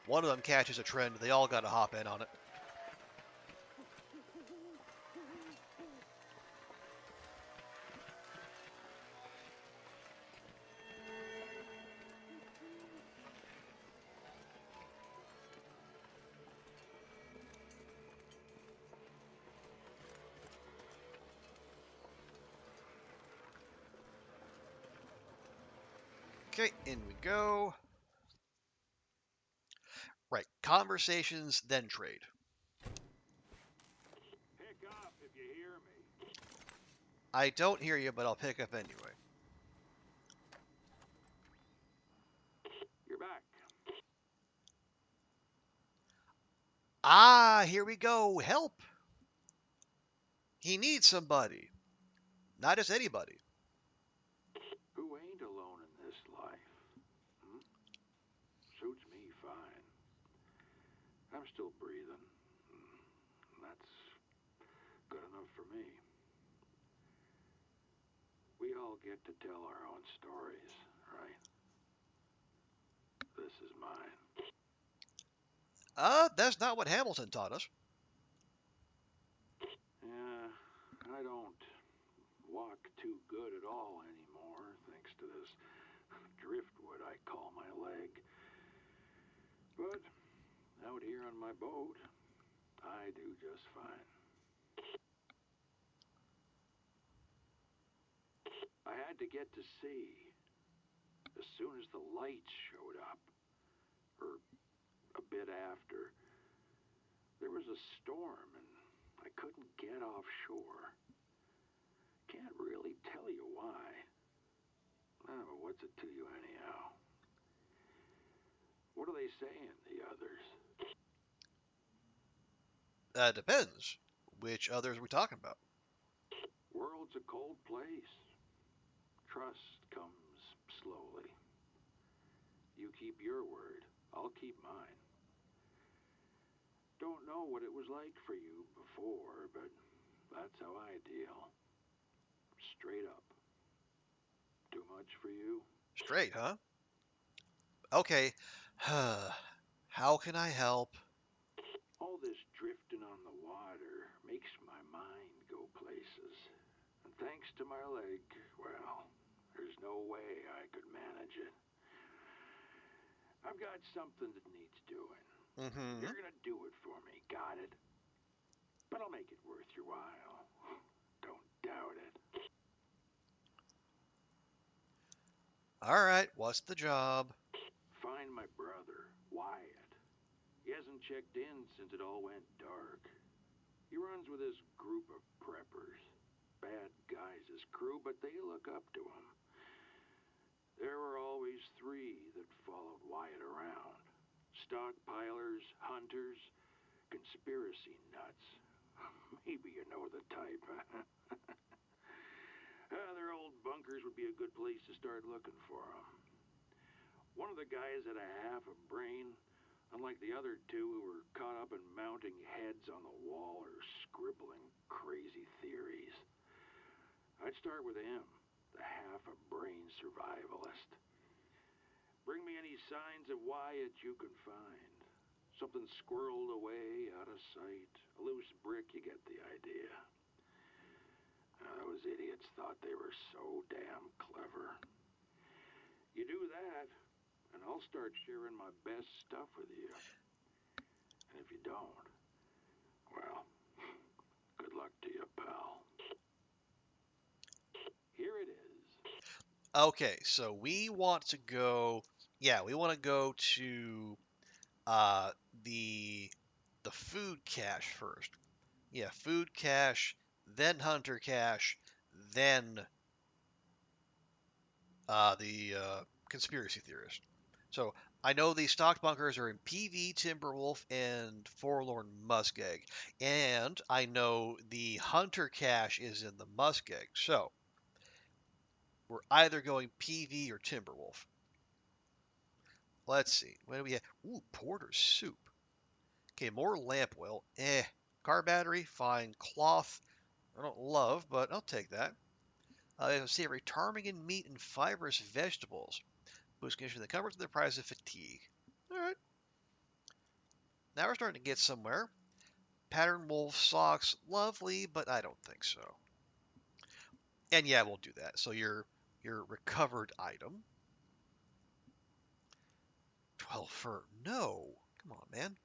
one of them catches a trend, they all got to hop in on it. Okay, in we go. Right, conversations, then trade. Pick up if you hear me. I don't hear you, but I'll pick up anyway. You're back. Ah, here we go. Help! He needs somebody. Not just anybody. Who ain't alone in this life? Hmm? Suits me fine. I'm still breathing. That's good enough for me. We all get to tell our own stories, right? This is mine. That's not what Hamilton taught us. Yeah, I don't walk too good at all anymore, thanks to this driftwood I call my leg. But out here on my boat, I do just fine. I had to get to sea as soon as the lights showed up, or a bit after. There was a storm and I couldn't get offshore. Can't really tell you why. Oh, but what's it to you anyhow? What are they saying, the others? Depends. Which others are we talking about? World's a cold place. Trust comes slowly. You keep your word, I'll keep mine. Don't know what it was like for you before, but that's how I deal. Straight up. Too much for you? Straight, huh? Okay. How can I help? All this drifting on the water makes my mind go places. And thanks to my leg, well, there's no way I could manage it. I've got something that needs doing. Mm-hmm. You're gonna do it for me, got it? But I'll make it worth your while. Don't doubt it. All right, what's the job? Find my brother, Wyatt. He hasn't checked in since it all went dark. He runs with his group of preppers. Bad guys as crew, but they look up to him. There were always three that followed Wyatt around. Stockpilers, hunters, conspiracy nuts. Maybe you know the type, huh? Their old bunkers would be a good place to start looking for them. One of the guys had a half a brain, unlike the other two who were caught up in mounting heads on the wall or scribbling crazy theories. I'd start with him, the half a brain survivalist. Bring me any signs of Wyatt you can find. Something squirreled away, out of sight. A loose brick, you get the idea. Those idiots thought they were so damn clever. You do that, and I'll start sharing my best stuff with you. And if you don't, well, good luck to you, pal. Here it is. Okay, so we want to go. Yeah, we want to go to uh, the the food cache first. Yeah, food cache, then hunter cache, then the conspiracy theorist. So I know these stocked bunkers are in PV, Timberwolf, and Forlorn Muskeg, and I know the hunter cache is in the Muskeg. So we're either going PV or Timberwolf. Let's see. What do we have? Ooh, porter soup. Okay, more lamp oil. Car battery, fine. Cloth, I don't love, but I'll take that. Let's see, retarming meat and fibrous vegetables. Boost condition that covers the price of fatigue. All right. Now we're starting to get somewhere. Pattern wolf socks, lovely, but I don't think so. And yeah, we'll do that. So your recovered item. 12 fur. No. Come on, man.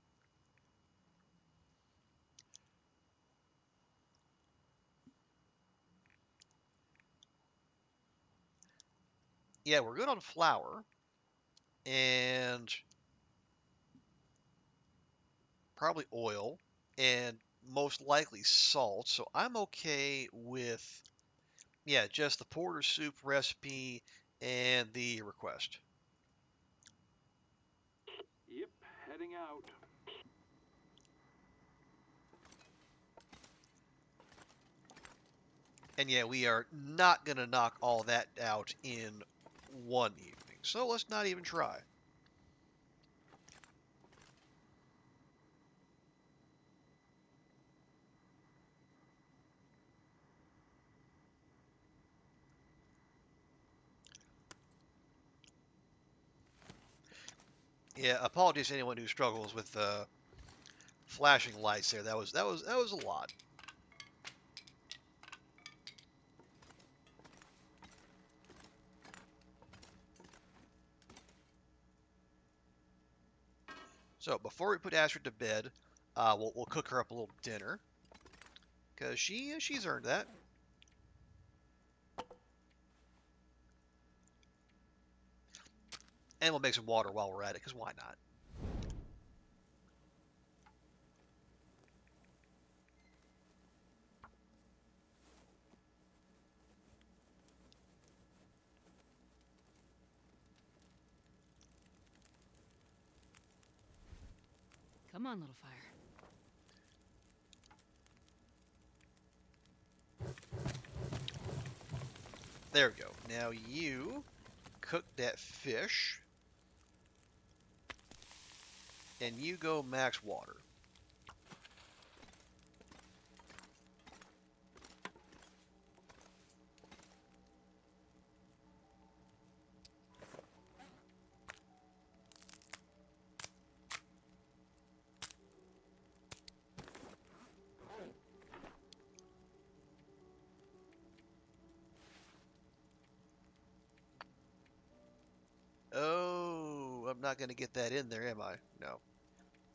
Yeah, we're good on flour. And probably oil. And most likely salt. So I'm okay with, yeah, just the porter soup recipe and the request. Yep, heading out. And yeah, we are not going to knock all that out in one evening. So let's not even try. Yeah, apologies to anyone who struggles with flashing lights there. That was a lot. So before we put Astrid to bed, we'll cook her up a little dinner because she's earned that. And we'll make some water while we're at it, because why not? Come on, little fire. There we go. Now you cook that fish, and you go max water. Oh, I'm not going to get that in there, am I? No.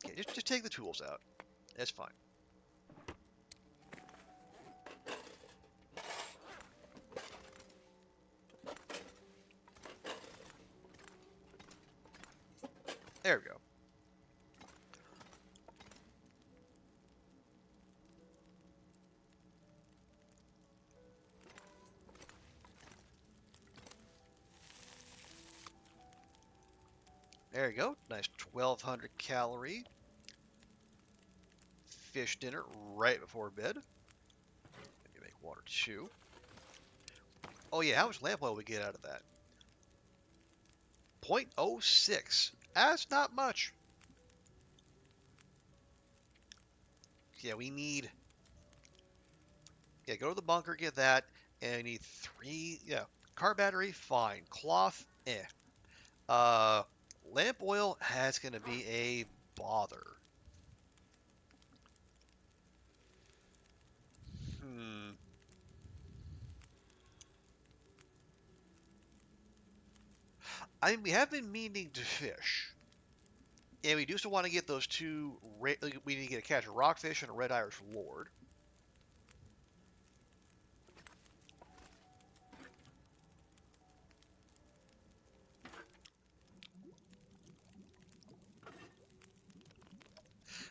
Okay, just take the tools out. That's fine. There we go. There you go. Nice 1,200 calorie fish dinner right before bed. Maybe make water too. Oh yeah, how much lamp oil we get out of that? 0.06. That's not much. Yeah, we need. Yeah, go to the bunker, get that, and we need 3. Yeah, car battery, fine. Cloth, eh. Uh, lamp oil, that's gonna be a bother. Hmm. I mean, we have been meaning to fish. And we do still want to get those two. We need to get a catch of rockfish and a red Irish lord.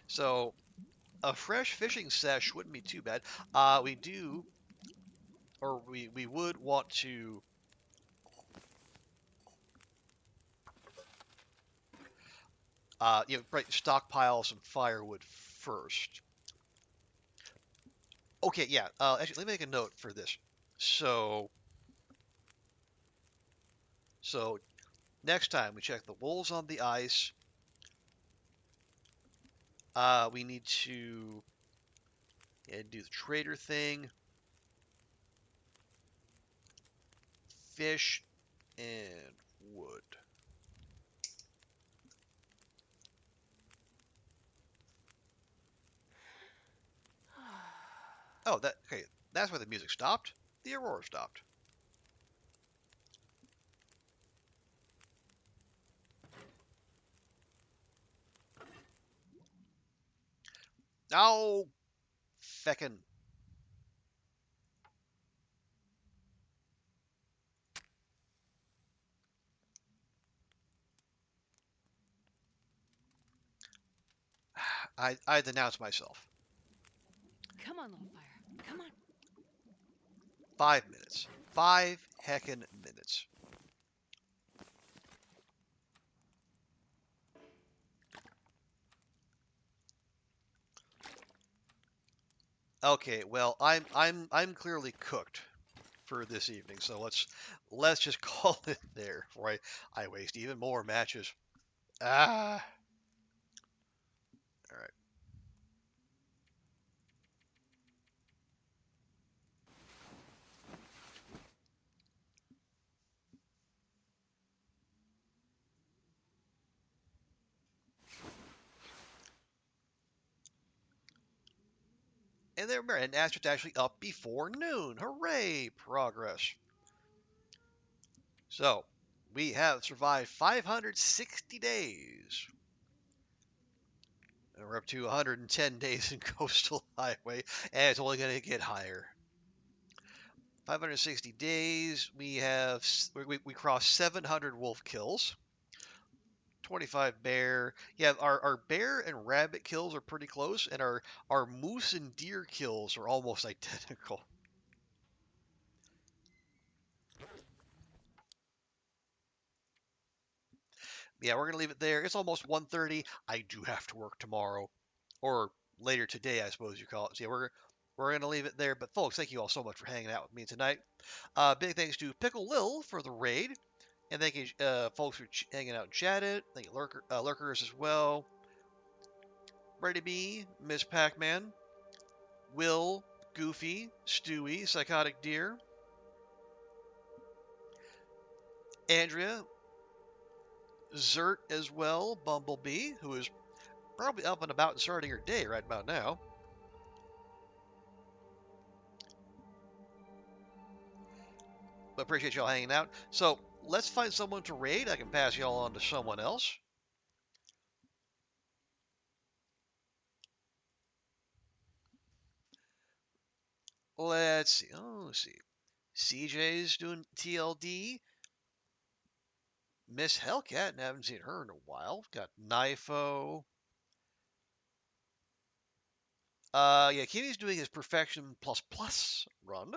So a fresh fishing sesh wouldn't be too bad. We do, or we would want to. Stockpile some firewood first. Okay, yeah. Actually, let me make a note for this. So, next time we check the wolves on the ice. We need to do the trader thing. Fish and wood. Oh, okay. That's where the music stopped. The aurora stopped. Oh, feckin'. I denounced myself. Come on, little fire. Come on. 5 minutes. 5 heckin' minutes. Okay, well, I'm clearly cooked for this evening, so let's just call it there before I waste even more matches. Ah, all right. And there, and Astrid's actually up before noon. Hooray! Progress. So we have survived 560 days. And we're up to 110 days in Coastal Highway, and it's only going to get higher. 560 days. We crossed 700 wolf kills. 25 bear. Yeah, our bear and rabbit kills are pretty close, and our moose and deer kills are almost identical. Yeah, we're gonna leave it there. It's almost 1:30. I do have to work tomorrow, or later today, I suppose you call it. So yeah, we're gonna leave it there. But folks, thank you all so much for hanging out with me tonight. Big thanks to Pickle Lil for the raid, and thank you folks for hanging out and chatting. Thank you lurkers as well. Ready B, Miss Pac-Man, Will, Goofy, Stewie, Psychotic Deer, Andrea, Zert as well, Bumblebee, who is probably up and about and starting her day right about now. But appreciate y'all hanging out. So let's find someone to raid. I can pass y'all on to someone else. Let's see. Oh, let's see. CJ's doing TLD. Miss Hellcat, and I haven't seen her in a while. Got Knifo. Yeah, Kimmy's doing his Perfection Plus Plus run.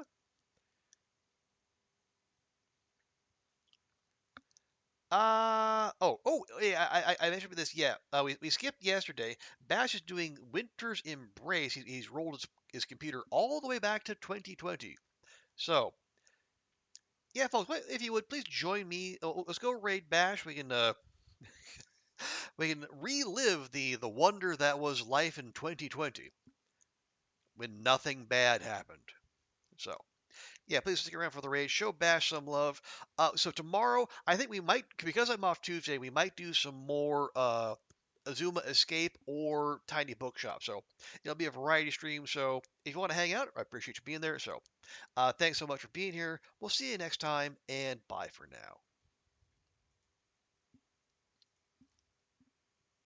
Yeah, I mentioned this. Yeah, we skipped yesterday. Bash is doing Winter's Embrace. He's rolled his computer all the way back to 2020. So, yeah, folks, if you would please join me. Let's go raid Bash. We can relive the wonder that was life in 2020 when nothing bad happened. So, yeah, please stick around for the raid. Show Bash some love. So tomorrow, I think we might, because I'm off Tuesday, we might do some more Azuma Escape or Tiny Bookshop. So it'll be a variety stream. So if you want to hang out, I appreciate you being there. So thanks so much for being here. We'll see you next time, and bye for now.